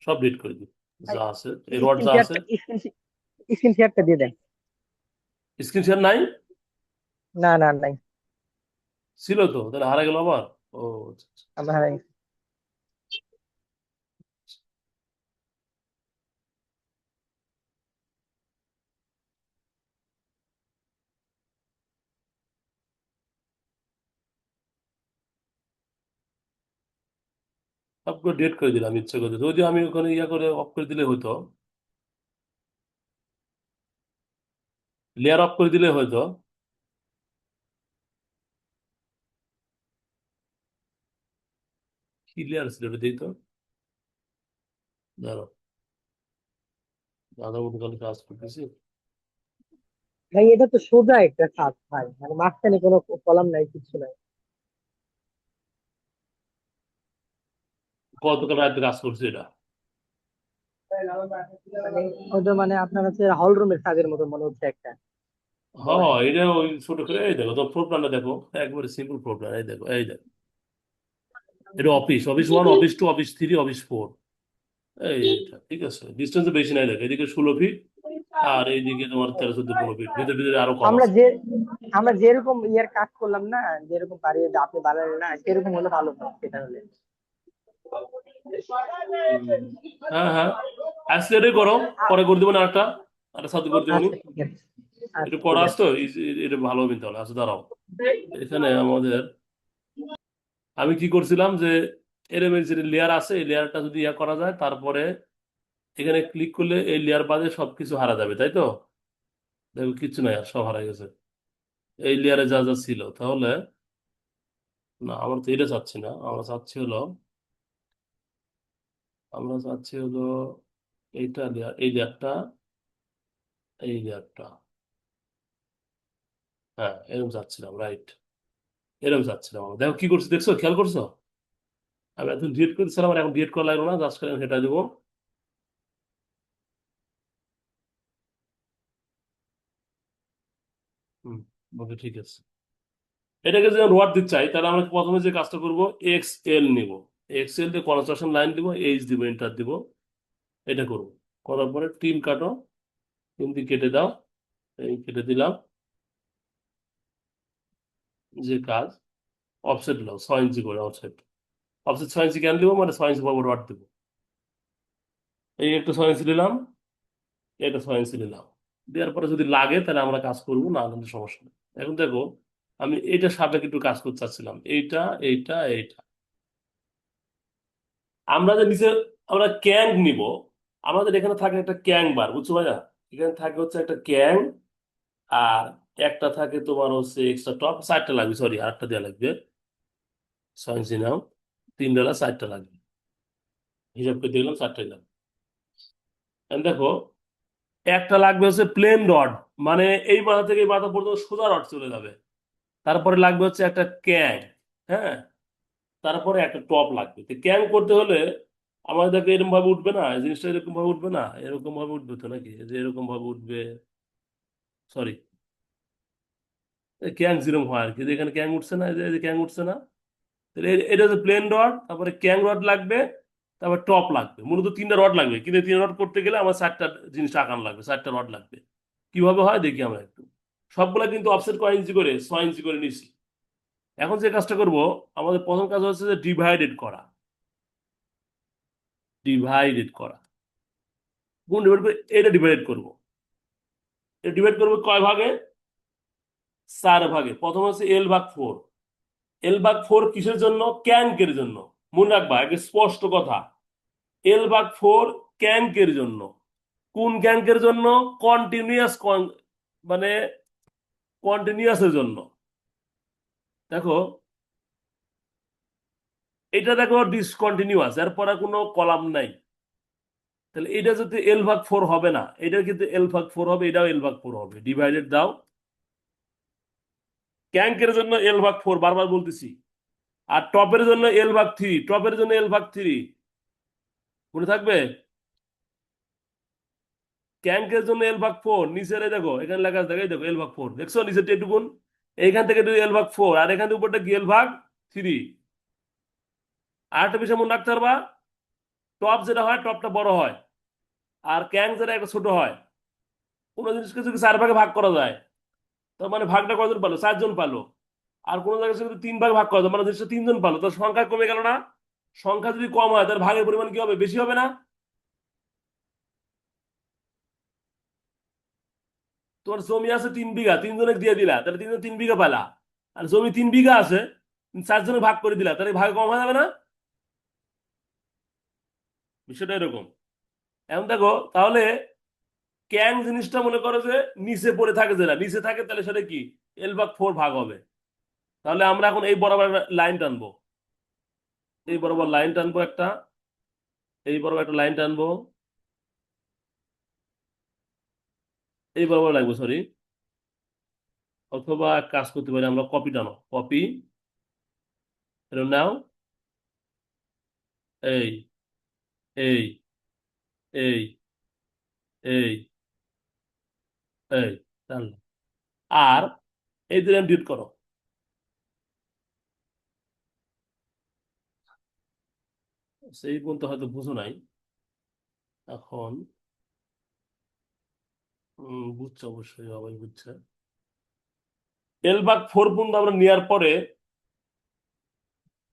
সব ডিলিট করে দিই, ভাই, যা আছে এই রড স্ক্রিন যা আছে। শেয়ারটা স্ক্রিন শেয়ারটা দিয়ে দেন। স্ক্রিন শেয়ার নাই? না না নাই, ছিল তো, তাহলে হারা গেল আবার। ও আচ্ছা, আচ্ছা। আমরা হারাই গেছি। সবগুলো ডিলিট করে দিলাম ইচ্ছে করে, যদি আমি ওখানে ইয়া করে অফ করে দিলে হতো, লেয়ার অফ করে দিলে হয়তো। কি লেয়ার ছিল এটা দিই তো, দাঁড়াও, আধার মতো কালে কাজ করতেছি। ভাই এটা তো সোজা একটা কাজ ভাই, মানে মাঝখানে কোনো কলাম নাই, কিছু নাই। গতকাল রাতে কাজ করছি এটা। মানে ওটা মানে আপনার হচ্ছে হল রুমের কাজের মতো মনে হচ্ছে একটা। হ্যাঁ, এটা ওই ছোট করে, এই দেখো তো ফ্লোর প্ল্যানটা দেখো, একবারে সিম্পল ফ্লোর প্ল্যান, এই দেখো, এই দেখো। এটা অফিস 1, অফিস 2, অফিস 3, অফিস 4। এইটা ঠিক আছে, ডিস্টেন্স বেশি নাই, দেখো এদিকে 16 ফিট, আর এইদিকে তোমার 13 14 15 ফিট, ভিতরে ভিতরে আরো কম আমরা আছে। যে আমরা যেরকম ইয়ার কাজ করলাম না, যেরকম পারি আপনি বানালেন না, সেরকম হলে ভালো হয় সেটা হলে। হুম, হ্যাঁ হ্যাঁ, আজকে এটাই করো, পরে করে দেবো না একটা, একটা সাথে করে দেবো নি। আচ্ছা ঠিক আছে, একটু আচ্ছা ঠিক করা আছে। আসতো, এটা ভালো হবে তাহলে। আচ্ছা দাঁড়াও, এখানে আমাদের, আমি কি করছিলাম যে এরম যে লেয়ার আছে, এই লেয়ারটা যদি ইয়া করা যায়, তারপরে এখানে ক্লিক করলে এই লেয়ার বাদে সবকিছু হারা যাবে, তাই তো? দেখো কিচ্ছু নাই আর, সব হারা গেছে এই লেয়ারে যা যা ছিল। তাহলে না, আমরা তো এটা চাচ্ছি না, আমরা চাচ্ছি হলো এইটা লেয়ার, এই লেয়ারটা, হ্যাঁ এরকম চাচ্ছিলাম, রাইট, এরকম চাচ্ছিলাম আমরা। দেখো কি করছি, দেখছো, খেয়াল করছো? আমি এখন ডিলিট করছিলাম, আর এখন ডিলিট করা লাগলো না, জাস্ট করে সেটা দেবো। হুম, ওকে ঠিক আছে। এটাকে যদি রোয়াট দিতে চাই, তাহলে আমরা প্রথমে যে কাজটা করবো, XL নিব, XL দিয়ে কনস্ট্রাকশন লাইন দিব, দিব, এন্টার দিব, এটা করবো। করার পরে টিম কাটো, টিম দিয়ে কেটে দাও, এই কেটে দিলাম। যে কাজ, অফসেট দাও 6 ইঞ্চি করে, অফসেট অফসেট 6 ইঞ্চি কেন দিব, মানে 6 ইঞ্চি বরাবর রড দেবো। এই একটা 6 ইঞ্চি নিলাম, এটা 6 ইঞ্চি নিলাম। দেওয়ার পরে যদি লাগে তাহলে আমরা কাজ করবো, না হলে সমস্যা নেই। এখন দেখো, আমি এইটা সাপেক্ষে একটু কাজ করতে চাচ্ছিলাম, এইটা। আমরা যে নিচে আমরা ক্যাং নিব, আমাদের এখানে থাকে একটা ক্যাং বার, বুঝছো ভাইয়া? এখানে থাকে হচ্ছে একটা ক্যাং, আর একটা থাকে তোমার হচ্ছে এক্সট্রা টপ, 4টা লাগবে, সরি আরেকটা দেওয়া লাগবে। 6 ইঞ্চি নাও, 3 ডালা 4টা লাগবে, হিসাব করে দেখলাম 4টাই লাগবে। এখন দেখো, একটা লাগবে হচ্ছে প্লেন রড, মানে এই মাথা থেকে এই মাথা পর্যন্ত সোজা রড চলে যাবে। তারপরে লাগবে হচ্ছে একটা ক্যাং, হ্যাঁ, তারপরে একটা টপ লাগবে। তো ক্যাং করতে হলে আমাদের দেখো এরকম ভাবে উঠবে না, এই জিনিসটা এরকম ভাবে উঠবে না, এরকম ভাবে উঠবে তো নাকি, এই যে এরকম ভাবে উঠবে, সরি ক্যাং যেরকম হয় আর কি, যে এখানে ক্যাং উঠছে না, এই যে ক্যাং উঠছে না। তাহলে এটা হচ্ছে প্লেন রড, তারপরে ক্যাং রড লাগবে, তারপর টপ লাগবে। মূলত তিনটা রড লাগবে, কিন্তু এই তিন রড করতে গেলে আমার চারটা জিনিস আঁকানো লাগবে, চারটা রড লাগবে। কিভাবে হয় দেখি আমরা একটু। সবগুলা কিন্তু অফসেট কয় ইঞ্চি করে, 6 ইঞ্চি করে নিছি। এখন যে কাজটা করব, আমাদের প্রথম কাজ হচ্ছে যে ডিভাইডেড করা। ডিভাইডেড করা, কোন ডিভাইড করে, এটা ডিভাইড করব। এটা ডিভাইড করবো কয় ভাগে, 4 ভাগে। প্রথম হচ্ছে L/4। L/4 কিসের জন্য, ক্যাঙ্কের জন্য। মনে রাখবা আগে স্পষ্ট কথা, L/4 ক্যাঙ্কের জন্য। কোন ক্যাঙ্কের জন্য, কন্টিনিউয়াস, মানে কন্টিনিউয়াসের জন্য। দেখো এটা দেখো ডিসকন্টিনিউয়াস, এরপর আর কোনো কলাম নাই। তাহলে এটা যদি L/4 হবে না, এটা কিন্তু L/4 হবে, এটাও L/4 হবে। ডিভাইডেড দাও। ক্যাঙ্কের জন্য L/4, বারবার বলতেছি। আর টপের জন্য L/3, টপের জন্য L/3, মনে থাকবে। ক্যাঙ্কের জন্য L/4, নিচের এই দেখো এখানে লেখা আছে, দেখো এই দেখো L/4, দেখছো নিচের এটুকুন, এইখান থেকে L/4, আর এখান থেকে উপরটা কি L/3। আর একটা বিষয় মনে রাখতে পারবা, টপ যেটা হয় টপটা বড় হয়, আর ক্যাঙ্ক যেটা একটা ছোট হয়। কোনো জিনিসকে যদি 4 ভাগে ভাগ করা যায়, তার মানে ভাগটা কজন পালো, 4 জন পালো। আর কোনো জায়গায় যদি 3 ভাগে ভাগ করা যায়, মানে জিনিসটা 3 জন পালো, তো সংখ্যা কমে গেল না। সংখ্যা যদি কম হয়, তাহলে ভাগের পরিমাণ কি হবে, বেশি হবে না। তোমার জমি আছে 3 বিঘা, 3 জনে দিয়ে দিলা, তাহলে 3 জন 3 বিঘা পেলা। আর জমি 3 বিঘা আছে, 4 জনে ভাগ করে দিলা, তাহলে ভাগ কম হয়ে যাবে না। বিষয়টা এরকম। এখন দেখো তাহলে, ক্যাং জিনিসটা মনে করো যে নিচে পড়ে থাকে, যেটা নিচে থাকে, তাহলে সেটা কি, L/4 ভাগ হবে। তাহলে আমরা এখন এই বরাবর লাইন টানবো, এই বরাবর লাইন টানবো একটা, এই বরাবর একটা লাইন টানবো, এই বরাবর লাগবে, সরি। অথবা এক কাজ করতে পারি আমরা, কপি টানো, কপি, এটা নাও, এই এই এই এই এই টানলাম। আর এই দিলাম, ডিলিট করো। সেই পর্যন্ত হয়তো বুঝো নাই। এখন বুঝছো, অবশ্যই সবাই বুঝছে। L/4 পর্যন্ত আমরা নেওয়ার পরে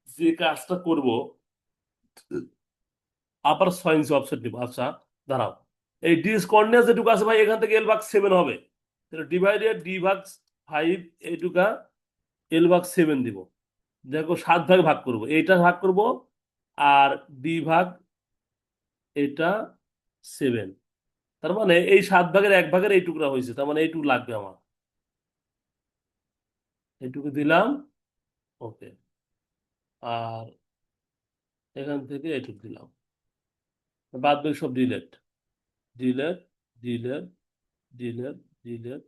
যে কাজটা করব, আবার 6 ইঞ্চি অফসেট দিব। আচ্ছা দাঁড়াও, এই ডিসকন্টিনিউয়াস যেটুকু আছে ভাই, এখান থেকে L/7 হবে। ডিভাইডেড D/5, এইটুকা L/7 দিব। দেখো 7 ভাগে ভাগ করব, এইটা ভাগ করব, আর D/, এটা 7। তার মানে এই 7 ভাগের 1 ভাগের এই টুকরা হয়েছে, তার মানে এইটুকু লাগবে আমার। এইটুকু দিলাম, ওকে। আর এখান থেকে এইটুকু দিলাম, বাদ বাকি সব delete, delete, delete, delete, delete.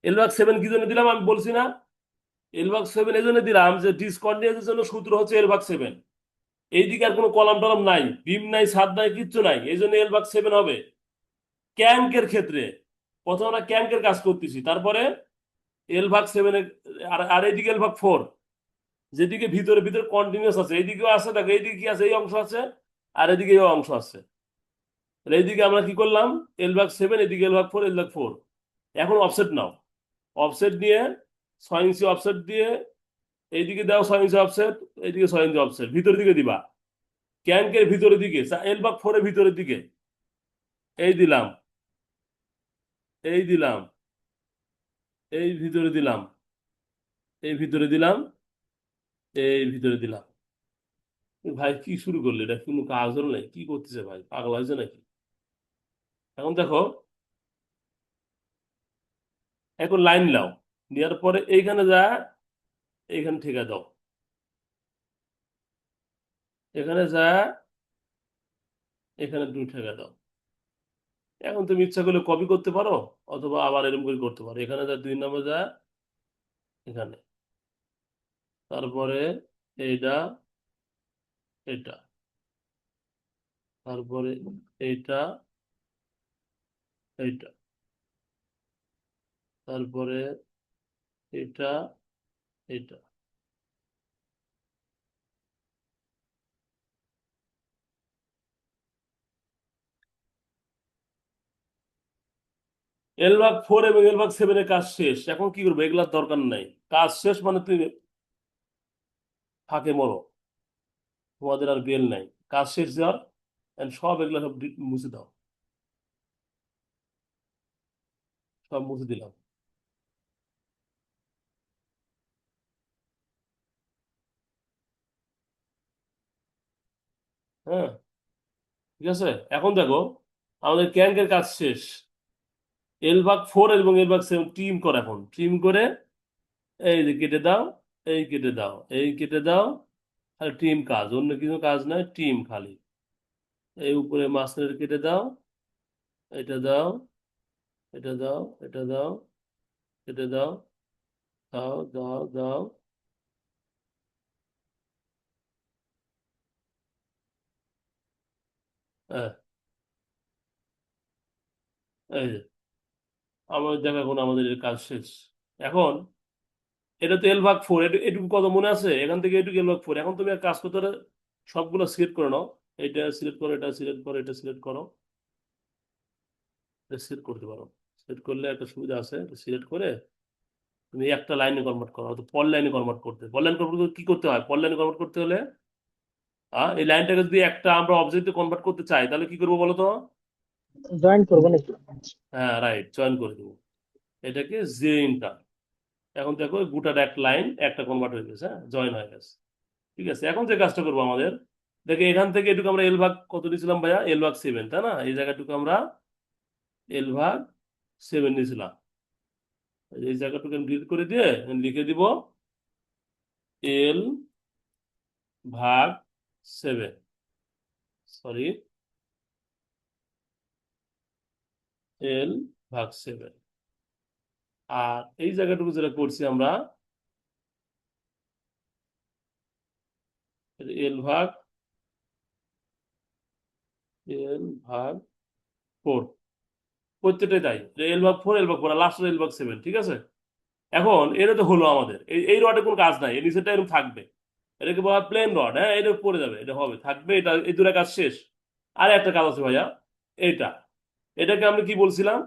L/7 কি জন্য দিলাম আমি বলছি না, L/7 এই জন্য দিলাম যে ডিসকন্টিনিউয়াস জন্য সূত্র হচ্ছে L/7। এইদিকে আর কোনো কলাম টলাম নাই, বিম নাই, ছাদ নাই, কিচ্ছু নাই, এই জন্য L/7 হবে। ক্যাঙ্কের ক্ষেত্রে প্রথমে আমরা ক্যাঙ্কের কাজ করতেছি, তারপরে L/7 আর আর এইদিকে L/4, যেদিকে ভিতরে ভিতরে কন্টিনিউয়াস আছে, এইদিকেও আছে, দেখো এইদিকে কি আছে, এই অংশ আছে, আর এদিকে এই অংশ আছে। তাহলে এইদিকে আমরা কি করলাম, L/7, এদিকে L/4, L/4। এখন অফসেট নাও, অফসেট নিয়ে 6 ইঞ্চি অফসেট দিয়ে এইদিকে দাও, 6 ইঞ্চি অফসেট, এইদিকে 6 ইঞ্চি অফসেট, ভিতরের দিকে দিবা। ক্যাঙ্কের ভিতরের দিকে, L/4 এর ভিতরের দিকে, এই দিলাম, এই দিলাম, এই ভিতরে দিলাম, এই ভিতরে দিলাম, এই ভিতরে দিলাম। ভাই কি শুরু করলে, এটা কোনো কাজ হলো নাই, কি করতেছে ভাই, পাগল হয়েছে নাকি। এখন দেখো, এখন লাইন নাও, নেওয়ার পরে এইখানে যা, এইখানে ঠেকা দাও, এখানে যা, এখানে 2 ঠেকা দাও। এখন তুমি ইচ্ছা করলে কপি করতে পারো, অথবা আবার এরকম করে করতে পারো। এখানে যা 2 নম্বর যা, এখানে, তারপরে এইটা, এটা, তারপরে এইটা, এইটা, তারপরে এটা, এটা। L/4 এবং L/7 এর কাজ শেষ। এখন কি করবো? এগুলার দরকার নাই। কাজ শেষ মানে তুমি ফাঁকে মরো, তোমাদের আর বেল নাই। কাজ শেষ দেওয়ার, and সব এগুলা সব মুছে দাও, সব মুছে দিলাম। হ্যাঁ, ঠিক আছে। এখন দেখো আমাদের ক্যাঙ্কের কাজ শেষ। L/4 এবং L/7 ট্রিম করো, এখন ট্রিম করে এই যে কেটে দাও, এই কেটে দাও, এই কেটে দাও। খালি ট্রিম কাজ, অন্য কিছু কাজ নাই, ট্রিম খালি। এই উপরে মাঝখানে কেটে দাও, এটা দাও, এটা দাও, এটা দাও, কেটে দাও, দাও দাও দাও। হ্যাঁ, এই যে আমাদের দেখো এখন আমাদের এর কাজ শেষ। এখন এটা তো L/4, এটুকু কত মনে আছে? এখান থেকে এটুকু L/4। এখন তুমি এক কাজ করতে পারো, সবগুলো সিলেক্ট করে নাও। এটা সিলেক্ট করো, এটা সিলেক্ট করো, এটা সিলেক্ট করো, এটা সিলেক্ট করতে পারো। সিলেক্ট করলে একটা সুবিধা আছে, সিলেক্ট করে তুমি একটা লাইনে কনভার্ট করো, হয়তো পর লাইনে কনভার্ট করতে। পর লাইন কনভার্ট করতে কি করতে হয়? পর লাইনে কনভার্ট করতে হলে এই লাইনটাকে যদি একটা আমরা অবজেক্টে কনভার্ট করতে চাই, তাহলে কি করবো বলো তো? জয়েন করবো নাকি? হ্যাঁ, রাইট, চয়ন করে দেবো এটাকে জে ইন্টার। এখন দেখো গোটার এক লাইন একটা কনভার্ট হয়ে গেছে, হ্যাঁ, জয়েন হয়ে গেছে। ঠিক আছে, এখন যে কাজটা করবো আমাদের, দেখে এখান থেকে এটুকু আমরা L/, কত নিয়েছিলাম ভাইয়া? L/7, তাই না? এই জায়গাটুকু আমরা L/7 নিয়েছিলাম। এই জায়গাটুকু আমি ডিলিট করে দিয়ে লিখে দিব L/7, সরি, L/7। আর এই জায়গাটুকু যেটা করছি আমরা L/4, L/4, প্রত্যেকটাই তাই। L/4, L/4, আর লাস্ট L/7, ঠিক আছে। এখন এটা তো হলো আমাদের, এই রডে কোনো কাজ নাই, এই নিচেটা এরকম থাকবে। এটাকে বলা প্লেন রড, হ্যাঁ, এটা পড়ে যাবে, এটা হবে, থাকবে, এটা এই দুটো কাজ শেষ। আর একটা কাজ আছে ভাইয়া, এটা, এটাকে আমরা কি বলছিলাম?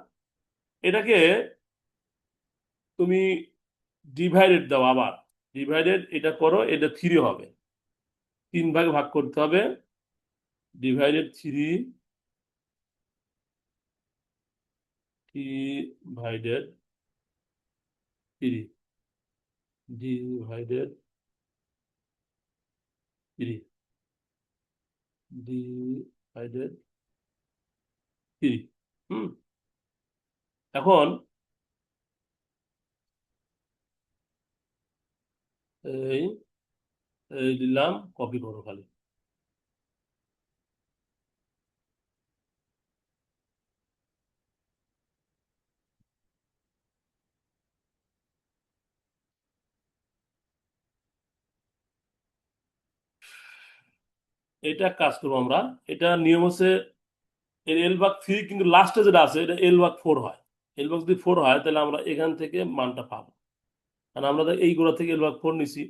এটাকে তুমি ডিভাইডেড দাও, আবার ডিভাইডেড এটা করো, এটা 3 হবে, 3 ভাগে ভাগ করতে হবে। Divided 3, divided 3, divided 3, divided 3। হুম, এখন এই এই দিলাম, কপি করো খালি। এটা কাজ করবো আমরা। এটা নিয়ম হচ্ছে L/3, কিন্তু লাস্টে যেটা আছে এটা L/4 হয়। L/4 যদি 4 হয়, তাহলে আমরা এখান থেকে মানটা পাবো, কারণ আমরা তো এই গোড়া থেকে L/4 নিছি,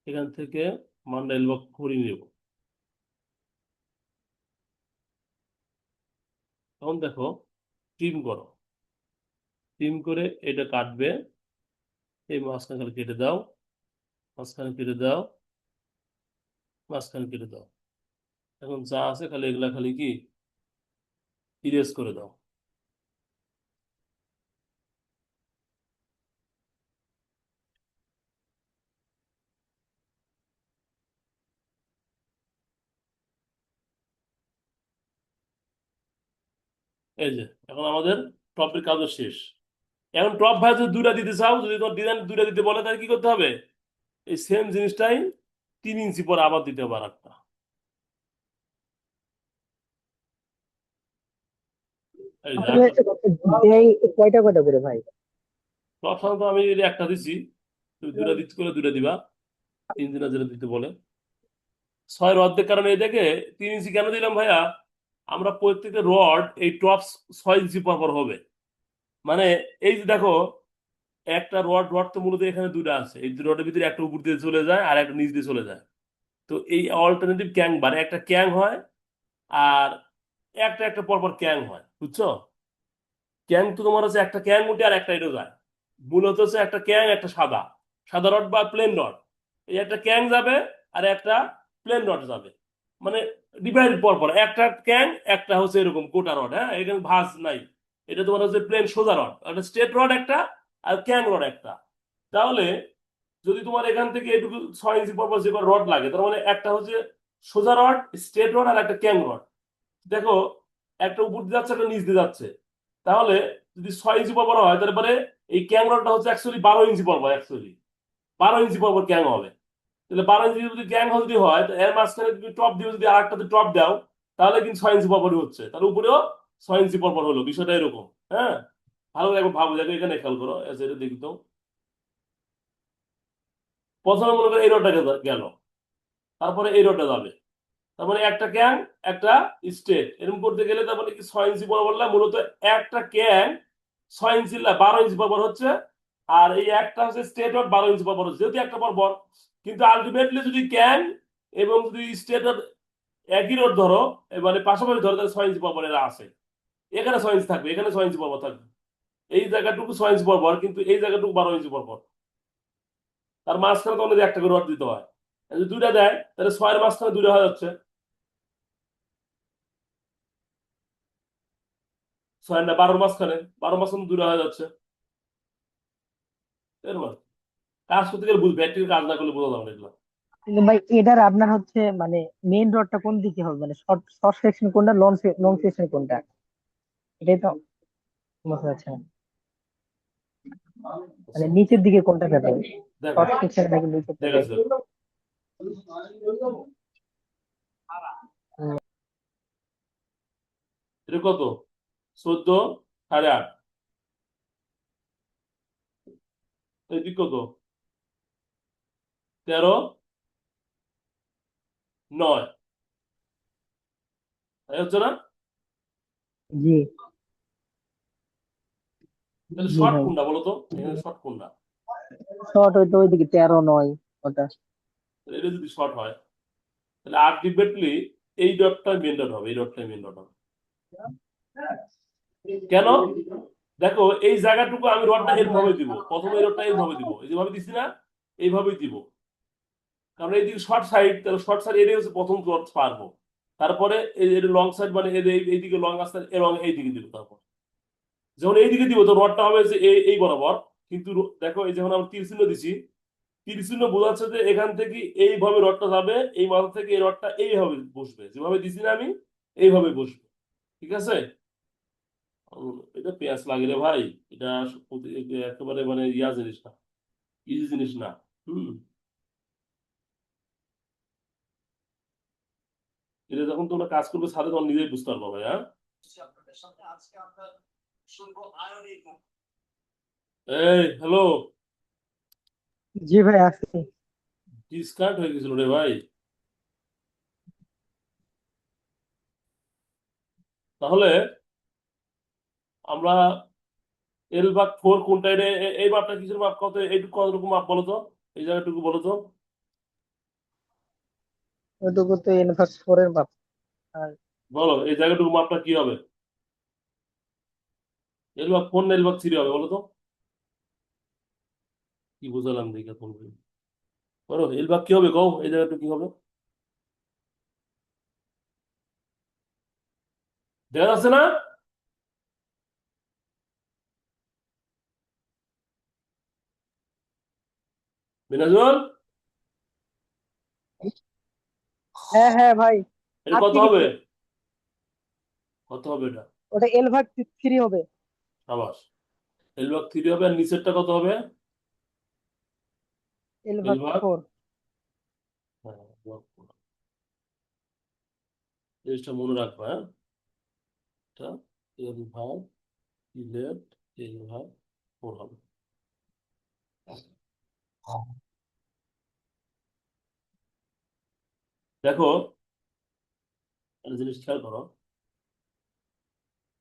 এখান থেকে মানটা L/4ই নেব। তখন দেখো ট্রিম করো, ট্রিম করে এটা কাটবে, এই মাঝখানে খালি কেটে দাও, মাঝখানে কেটে দাও, মাঝখানে কেটে দাও। এখন যা আছে খালি এগুলা খালি কি ইরেজ করে দাও। এই যে এখন আমাদের টপের কাজও শেষ। এখন টপ ভাই যদি দুইটা দিতে চাও, যদি তোমার ডিজাইন দুইটা দিতে বলে, তাহলে কি করতে হবে? এই সেম জিনিসটাই 3 ইঞ্চি পরে আবার দিতে হবে আর একটা। এই যে একটা দেয় কয়টা কয়টা করে ভাই? টপ সাধারণত আমি এই যে একটা দিছি, তুমি দুইটা দিতে করে দুইটা দিবা, 3 দিনা যেটা দিতে বলে। ছয়ের অর্ধেক, কারণ এই দেখে 3 ইঞ্চি কেন দিলাম ভাইয়া, আমরা প্রত্যেকটা রড এই টপ 6 ইঞ্চি পর হবে। মানে এই যে দেখো, একটা রড রড তো মূলত এখানে দুটো আছে, এই রডের ভিতরে একটা উপর দিয়ে চলে যায় আর একটা নিচ দিয়ে চলে যায়। তো এই অল্টারনেটিভ ক্যাং বারে একটা ক্যাং হয়, আর একটা একটা পরপর ক্যাং হয়, বুঝছো? ক্যাং তো তোমার হচ্ছে একটা ক্যাং উঠে আর একটা এটা যায়। মূলত হচ্ছে একটা ক্যাং, একটা সাদা সাদা রড বা প্লেন রড, এই একটা ক্যাং যাবে আর একটা প্লেন রড যাবে। মানে ডিভাইড পরপর একটা ক্যাং, একটা হচ্ছে এরকম কোটা রড, হ্যাঁ এখানে ভাঁজ নাই। এটা তোমার হচ্ছে প্লেন সোজা রড, একটা স্ট্রেট রড একটা, আর ক্যাং রড একটা। তাহলে যদি তোমার এখান থেকে এটুকু 6 ইঞ্চি পরপর যে রড লাগে, তার মানে একটা হচ্ছে সোজা রড, স্ট্রেট রড, আর একটা ক্যাং রড। দেখো, একটা উপর দিয়ে যাচ্ছে, একটা নিচ দিয়ে যাচ্ছে। তাহলে যদি 6 ইঞ্চি পরপর হয়, তারপরে এই ক্যাং রডটা হচ্ছে অ্যাকচুয়ালি 12 ইঞ্চি পরপর, অ্যাকচুয়ালি 12 ইঞ্চি পরপর ক্যাং হবে। তাহলে 12 ইঞ্চি যদি ক্যাং যদি হয়, তো এর মাঝখানে তুমি টপ দিয়ে যদি আর একটাতে টপ দাও, তাহলে কিন্তু 6 ইঞ্চি পরপরই হচ্ছে, তার উপরেও 6 ইঞ্চি পরপর হলো। বিষয়টা এরকম, হ্যাঁ। ভালো করে একবার ভাবো, দেখো এখানে খেয়াল করো, এটা দেখি তো। প্রথমে মনে করো এই রডটা গেল, তারপরে এই রডটা যাবে, তার মানে একটা ক্যাং, একটা স্টেট, এরকম করতে গেলে তার মানে কি 6 ইঞ্চি বরাবর না, মূলত একটা ক্যাং 6 ইঞ্চি না 12 ইঞ্চি বরাবর হচ্ছে। আর এই একটা হচ্ছে স্টেট রড, 12 ইঞ্চি বরাবর হচ্ছে, যেহেতু একটা বরাবর। কিন্তু আলটিমেটলি যদি ক্যাং এবং যদি স্টেট রড একই রড ধরো, মানে পাশাপাশি ধরো, তাহলে 6 ইঞ্চি বরাবর এরা আছে। এখানে 6 ইঞ্চি থাকবে, এখানে 6 ইঞ্চি বরাবর থাকবে। এই জায়গাটুকু 6 ইঞ্চি বরাবর, কিন্তু এই জায়গাটুকু 12 ইঞ্চি বরাবর। তার মাঝখানে তো আমাদের একটা করে রড দিতে হয়। যদি দুইটা দেয়, তাহলে 6-এর মাঝখানে দুইটা হয়ে যাচ্ছে, 6 না 12-র মাঝখানে, 12-র মাঝখানে দুইটা হয়ে যাচ্ছে। এর মানে কাজ করতে গেলে বুঝবে, প্র্যাকটিক্যাল কাজ না করলে বোঝা যাবে না এগুলো। কিন্তু ভাই এটার আপনার হচ্ছে মানে মেইন রডটা কোন দিকে হবে, মানে শর্ট শর্ট সেকশন কোনটা, লং লং সেকশন কোনটা, এটাই তো বুঝতে পারছি না। মানে আচ্ছা, নিচের দিকে কোনটা যাবে, দেখো, শর্ট সেকশন নাকি নিচের দিকে? দেখাচ্ছি দেখো। হুম, এটা কত? 14.5। এদিক কত? 13.9। তাই হচ্ছে না? জি তাহলে জি শর্ট ভাই, কোনটা বলো তো, এখানে শর্ট কোনটা? শর্ট হয়তো ওইদিকে 13-9 ওটা। তাহলে এটা যদি শর্ট হয়, তাহলে আলটিমেটলি এই ডটটা মেন ডট হবে, এই ডটটাই মেন ডট হবে। কেন? দেখো, এই জায়গাটুকু আমি রডটা এরভাবে দিব, প্রথমে এই রডটা এইভাবে দিব, এই যেভাবে দিচ্ছি না, এইভাবেই দিব। কারণ এইদিকে শর্ট সাইড, তাহলে শর্ট সাইড এটাই হচ্ছে প্রথম রড পারবো। তারপরে এই লং সাইড, মানে এইদিকে লং আসতে এবং এইদিকে দিব। তারপর যখন এইদিকে দিব, তো রডটা হবে যে এই বরাবর। কিন্তু দেখো, এই যখন আমরা তীর চিহ্ন দিছি, তীর চিহ্ন বোঝাচ্ছে যে এখান থেকে এইভাবে রডটা যাবে, এই মাথা থেকে এই রডটা এইভাবে বসবে, যেভাবে দিছি না আমি, এইভাবে বসবে। ঠিক আছে? এটা পেঁয়াজ লাগে রে ভাই। এটা একেবারে মানে ইয়া জিনিস না, ইজি জিনিস না। হুম। এটা যখন তোমরা কাজ করবে সাথে, তখন নিজেই বুঝতে পারবো ভাই, হ্যাঁ। এই হ্যালো, জি ভাই আসছি। ডিসকানেক্ট হয়ে গেছিল রে ভাই। তাহলে আমরা L/4 কোনটা, এই মাপটা কিসের মাপ, কত এইটুকু কতটুকু মাপ বলো তো, এই জায়গাটুকু বলো তো। ওইটুকু তো N/4 এর মাপ। আর বলো এই জায়গাটুকু মাপটা কি হবে? L/4 না L/3 হবে বলো তো? কি বুঝালাম দেখে তুমি বলো, L/, কি হবে কও, এই জায়গাটুকু কি হবে? দেখা যাচ্ছে না? বিনাজল, হ্যাঁ হ্যাঁ ভাই, এটা কত আসছি হবে? কিছু। কত হবে এটা? ওটা L/3 হবে। আবাস L/3 হবে, আর নিচেরটা কত হবে? L/, L/4। হ্যাঁ, জিনিসটা মনে রাখবা, হ্যাঁ। এটা L/4 হবে। দেখো একটা জিনিস খেয়াল করো,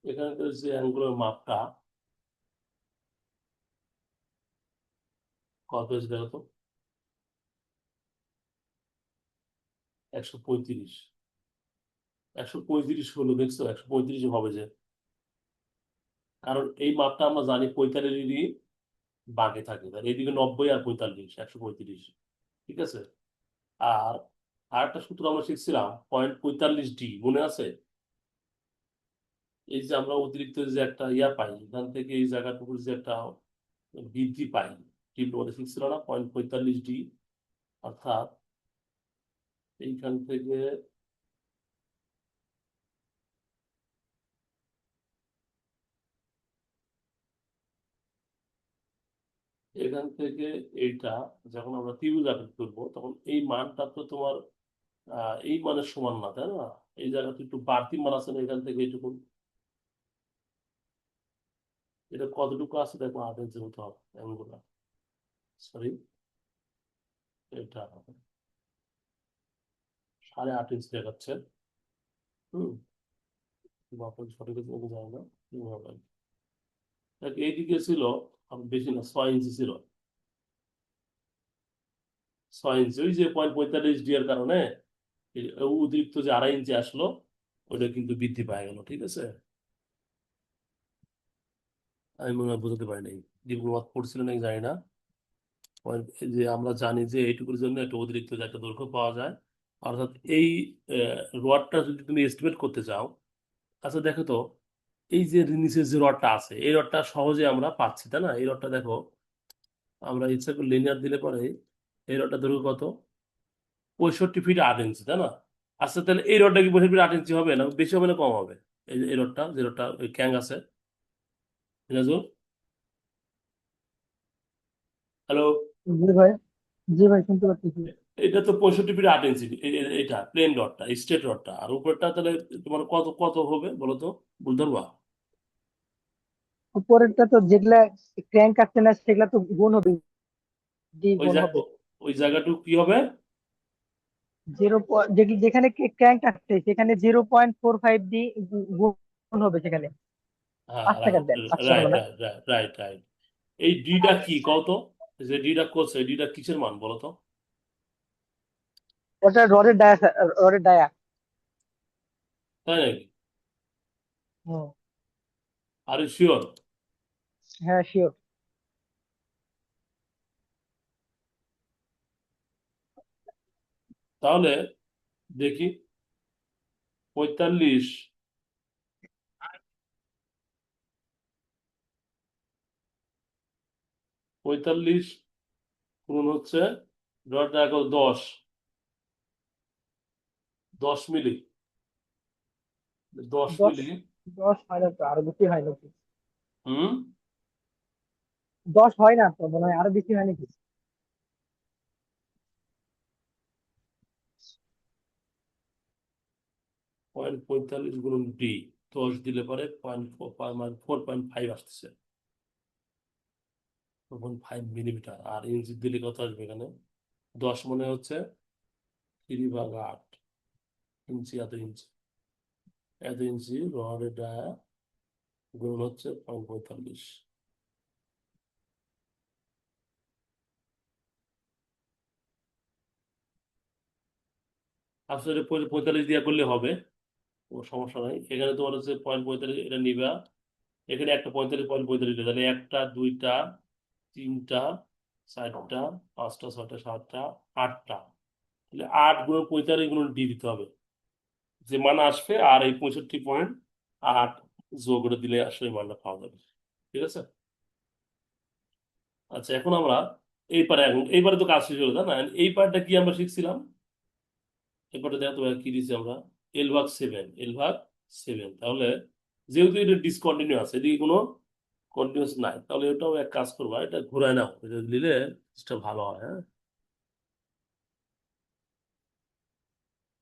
এখানে যে অ্যাঙ্গুলার মাপটা কত হয়েছে দেখো তো, 135। 135 হলো, দেখছো 135 হবে যে, কারণ এই মাপটা আমরা জানি 45 বাঁকে থাকে, তাহলে এইদিকে 90 আর 45, 135। ঠিক আছে। আর আরেকটা সূত্র আমরা শিখছিলাম 0.45D, মনে আছে? এই যে আমরা অতিরিক্ত যে একটা ইয়া পাই, এখান থেকে এই জায়গাটুকুর যে একটা বৃদ্ধি পাই, ডিপ্লোমাতে শিখছিল না 0.45D, অর্থাৎ এইখান থেকে এখান থেকে এইটা যখন আমরা ত্রিভুজ আকার করবো, তখন এই মানটা তো তোমার এই মানের সমান না, তাই না? এই জায়গাতে একটু বাড়তি মান আছে না, এখান থেকে এইটুকু, এটা কতটুকু আছে দেখো, 8 ইঞ্চি মতো হবে অ্যাঙ্গুলার, সরি, এটা 8.5 ইঞ্চি দেখাচ্ছে। হুম, বাপরে সঠিক আছে যায় না, কি হবে? দেখ, এইদিকে ছিল বেশি না, 6 ইঞ্চি ছিল, 6 ইঞ্চি। ওই যে 0.45D এর কারণে এই অতিরিক্ত যে 2.5 ইঞ্চি আসলো, ওটা কিন্তু বৃদ্ধি পায় গেল। ঠিক আছে, আমি মনে হয় বোঝাতে পারি নাই, ডিপ্লোমা পড়ছিলেন নাকি জানি না। এই যে আমরা জানি যে এইটুকুর জন্য একটা অতিরিক্ত যে একটা দৈর্ঘ্য পাওয়া যায়, অর্থাৎ এই রডটা যদি তুমি এস্টিমেট করতে চাও, আচ্ছা দেখো তো, এই যে নিচের যে রডটা আছে, এই রডটা সহজে আমরা পাচ্ছি, তাই না? এই রডটা দেখো, আমরা ইচ্ছা করে লিনিয়ার দিলে পরে এই রডটা দৈর্ঘ্য কত, 65 ফিট 8 ইঞ্চি, তাই না? আচ্ছা তাহলে এই রডটা কি 65 ফিট 8 ইঞ্চি হবে না, বেশি হবে না কম হবে? এই যে এই রডটা, যে রডটা ওই ক্যাং আছে, রাজু, হ্যালো, জি ভাই, জি ভাই শুনতে পাচ্ছি। এটা তো 65 ফিট 8 ইঞ্চি, এটা প্লেন রডটা, স্ট্রেট রডটা, আর উপরটা তাহলে তোমার কত কত হবে বলো তো, বলতে পারবা? উপরেরটা তো যেগুলা ক্র্যাঙ্ক আসছে না সেগুলা তো গুণ হবে, ডি ওই গুণ হবে। ওই জায়গাটুকু কি হবে? যেখানে ক্র্যাঙ্ক আসছে সেখানে 0.45 ডি গুণ হবে সেখানে। হ্যাঁ, 5 টাকা দেন, 5 টাকা রাইট হলো না? Right right right right. এই ডিটা কি কও তো, যে ডিটা করছে, ডিটা কিসের মান বলো তো? ওটা রডের ডায়া। তাই নাকি? হুম। Are you sure? হ্যাঁ শিওর। তাহলে দেখি, 45, 45 গুণ হচ্ছে, ডট দেখো 10, 10 মিলি, 10 দশ মিলি। 10 হয় না তো, আরো বেশি হয় নাকি? হুম, 10 হয় না তো, মনে হয় আরো বেশি হয় নাকি? 0.45 গুণ ডি, 10 দিলে পরে 4.5 আসতেছে, 4.5 মিলিমিটার। আর ইঞ্চি দিলে কত আসবে এখানে? 10 মনে হচ্ছে 3/8 ইঞ্চি, এত ইঞ্চি, এত ইঞ্চি রডের ডায়া গুণ হচ্ছে 0.45। আসলে 45 দিয়া করলে হবে, কোনো সমস্যা নাই। এখানে তোমার হচ্ছে 0.45, এটা নিবা, এখানে একটা 45, 0.45, তাহলে একটা, দুইটা, তিনটা, চারটা, পাঁচটা, ছয়টা, সাতটা, আটটা, তাহলে 8 গুণ 45 গুণ ডি দিতে হবে, যে মান আসবে, আর এই 65.8 যোগ করে দিলে আসলে এই মানটা পাওয়া যাবে। ঠিক আছে। আচ্ছা এখন আমরা এইবারে তো কাজ শেষ হলো, তাই না? এই পার্টটা কি আমরা শিখছিলাম? এই পার্টটা দেখো তো কি দিচ্ছি আমরা, L/7, তাহলে যেহেতু এটা ডিসকন্টিনিউ আছে, এদিকে কোনো কন্টিনিউস নাই, তাহলে এটাও এক কাজ করবা, এটা ঘুরায় নাও, এটা নিলে জিনিসটা ভালো হয়। হ্যাঁ,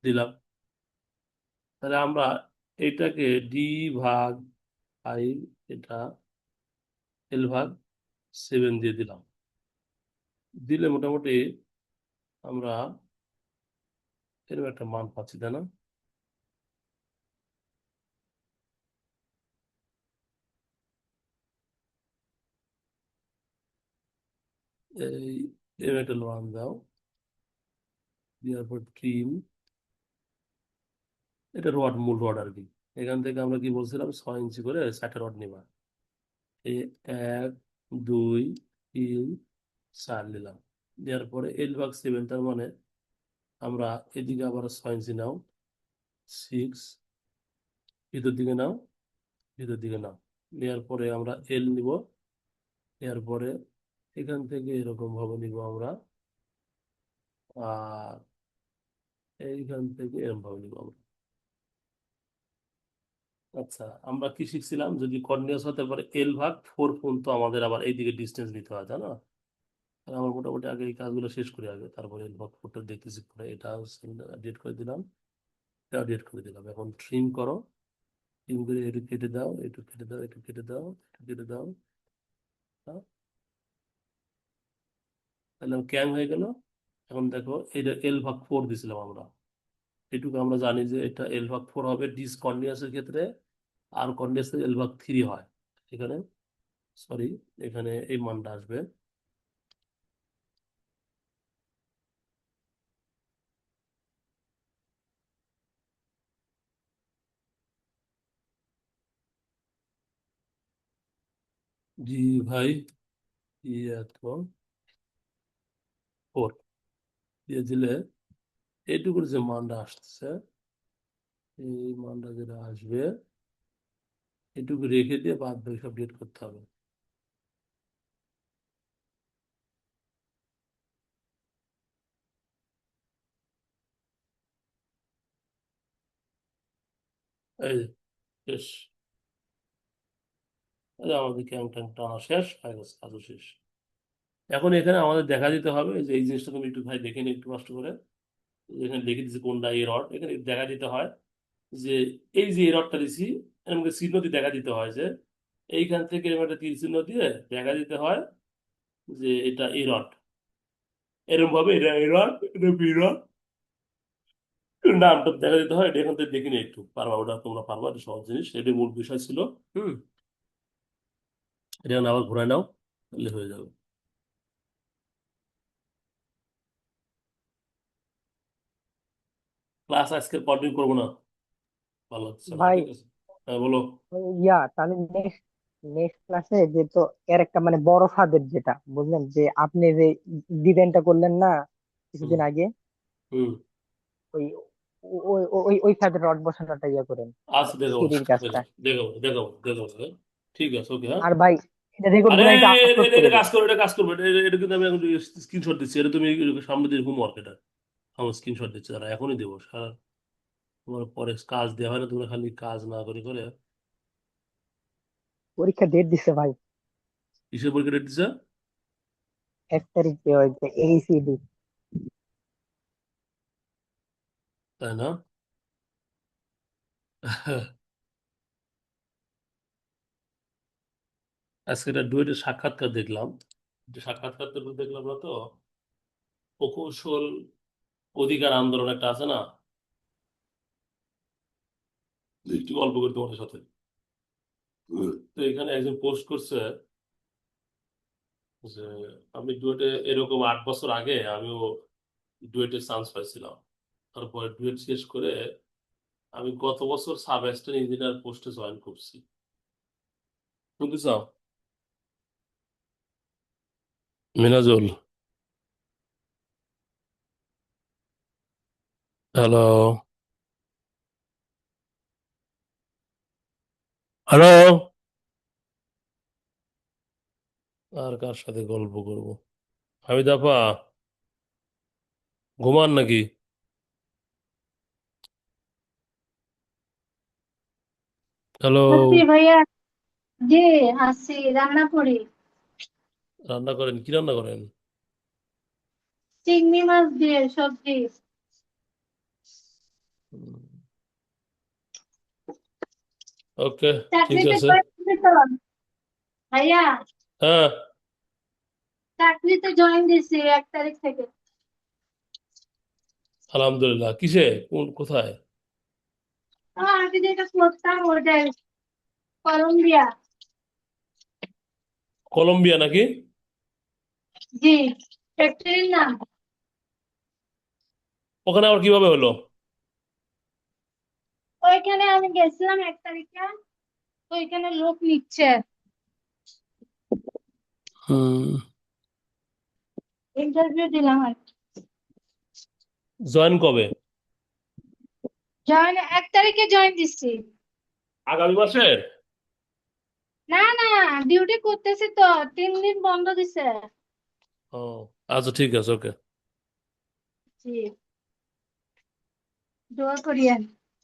দিলাম। তাহলে আমরা এটাকে D/5, এটা L/7 দিয়ে দিলাম, দিলে মোটামুটি আমরা এরকম একটা মান পাচ্ছি, তাই না? এই এরকম একটা মান দাও, দেওয়ার পর ট্রিম, এটা রড, মূল রড আর কি। এখান থেকে আমরা কি বলছিলাম, 6 ইঞ্চি করে 4টে রড নিবা। এই 1, 2, 3, 4 নিলাম। দেওয়ার পরে 8/7, তার মানে আমরা এদিকে আবার 6 ইঞ্চি নাও, 6, ভিতর দিকে নাও, ভিতর দিকে নাও। নেওয়ার পরে আমরা এল নিব। নেওয়ার পরে এখান থেকে এরকম ভাবে নিব আমরা, আর এইখান থেকে এরকম ভাবে নিব আমরা। আচ্ছা, আমরা কি শিখছিলাম, যদি কন্টিনিউয়াস হতে পারে L/4 পর্যন্ত আমাদের আবার এইদিকে ডিস্টেন্স নিতে হয়, তাই না? তাহলে আমরা মোটামুটি আগে এই কাজগুলো শেষ করি আগে, তারপরে L/4টা দেখতেছি পরে। এটা ডেট করে দিলাম, এটা ডেট করে দিলাম। এখন ট্রিম করো, ট্রিম করে একটু কেটে দাও, একটু কেটে দাও, একটু কেটে দাও, একটু কেটে দাও। হ্যাঁ? তাহলে ক্যাং হয়ে গেল। এখন দেখো, এটা L/4 দিছিলাম আমরা, এটুকু আমরা জানি যে এটা L/4 হবে ডিসকন্টিনিউয়াসের ক্ষেত্রে, আর কন্টিনিউয়াসের L/3 হয়। এখানে, সরি, এখানে এই মানটা আসবে। জি ভাই, এত 4 দিয়ে দিলে এইটুকুর যে মানটা আসছে, এই মানটা যেটা আসবে, এটুকু রেখে দিয়ে বাদ বাকি সব ডেট করতে হবে। এই যে, শেষ। এই যে আমাদের ক্যাং ট্যাং টানা শেষ হয়ে গেছে, কাজও শেষ। এখন এখানে আমাদের দেখা দিতে হবে যে এই জিনিসটা তুমি একটু ভাই দেখে নিই একটু কষ্ট করে। এখানে লিখে দিচ্ছি কোনটা এই রড, এখানে দেখা দিতে হয় যে এই যে এই রডটা দিছি, এর মধ্যে চিহ্ন দিয়ে দেখা দিতে হয় যে এইখান থেকে এরকম একটা তীর চিহ্ন দিয়ে দেখা দিতে হয় যে এটা এই রড। এরকম ভাবে এটা এই রড, এটা বি রড, নামটা দেখা দিতে হয়। এটা এখান থেকে দেখে নিই একটু, পারবা ওটা, তোমরা পারবা, এটা সহজ জিনিস, এটাই মূল বিষয় ছিল। হুম, এটা এখন আবার ঘুরায় নাও, তাহলে হয়ে যাবে। ক্লাস আজকে কন্টিনিউ করবো না, ভালো হচ্ছে না, ভাই ঠিক আছে? হ্যাঁ বলো। তাহলে নেক্সট নেক্সট ক্লাসে যে তো এর একটা মানে বড় ফাদের যেটা বুঝলেন, যে আপনি যে ডিজাইনটা করলেন না হুম, কিছুদিন আগে, হুম, ওই ওই ফাদের রড বসানোটা করেন, আচ্ছা দেখাবো, সিঁড়ির কাজটা। দেখাবো, দেখাবো, দেখাবো, হ্যাঁ? ঠিক আছে, ওকে, হ্যাঁ। আর ভাই এটা রেকর্ড আরে করে এটা আপলোড এটা করে এটা দিন। কাজ করবে, এটা কাজ করবে, এটা কিন্তু আমি এখন স্ক্রিনশট দিচ্ছি, এটা তুমি সামনে দিন হোমওয়ার্ক, এটা আমার স্ক্রিনশট দিচ্ছি, তারা এখনই দেবো সারা। তোমার পরে কাজ দেওয়া হয় না, তোমরা খালি কাজ না করে করে। পরীক্ষা ডেট দিছে ভাই, কিসের পরীক্ষা ডেট দিচ্ছে? 1 তারিখে হয়েছে এইচএসসি। তাই না? আজকে একটা ডুয়েটের সাক্ষাৎকার দেখলাম, যে সাক্ষাৎকার দেখলাম না তো, প্রকৌশল অধিকার আন্দোলন একটা আছে না, একটু গল্প করি তোমাদের সাথে। তো এখানে একজন পোস্ট করছে যে আমি ডুয়েটে এরকম 8 বছর আগে আমিও ডুয়েটে চান্স পাইছিলাম, তারপরে ডুয়েট শেষ করে আমি গত বছর সাব অ্যাসিস্ট্যান্ট ইঞ্জিনিয়ার পোস্টে জয়েন করছি। শুনতে চাও? Minajul, hello, hello. আর কার সাথে গল্প করব? হামিদাপা, ঘুমান নাকি? হ্যালো। আছি ভাইয়া। জি, আছি, রান্না করি। রান্না করেন? কি রান্না করেন? চিংড়ি মাছ দিয়ে সবজি। ওকে, ঠিক চাকরিতে আছে। জয়েন দিতে ভাইয়া, হ্যাঁ, চাকরিতে জয়েন দিছি 1 তারিখ থেকে। আলহামদুলিল্লাহ। কিসে, কোথায়? আগে যেটা করতাম ওটাই, কলম্বিয়া। কলম্বিয়া নাকি? জি, ফ্যাক্টরির নাম। ওখানে আবার কিভাবে হলো? ওইখানে আমি গেছিলাম 1 তারিখে, ওইখানে লোক নিচ্ছে, হুম। ইন্টারভিউ দিলাম আর কি। জয়েন কবে? জয়েন 1 তারিখে জয়েন দিচ্ছি। আগামী মাসের? না না, ডিউটি করতেছি তো, 3 দিন বন্ধ দিছে। ও, আচ্ছা ঠিক আছে, ওকে। জি, দোয়া করিয়েন।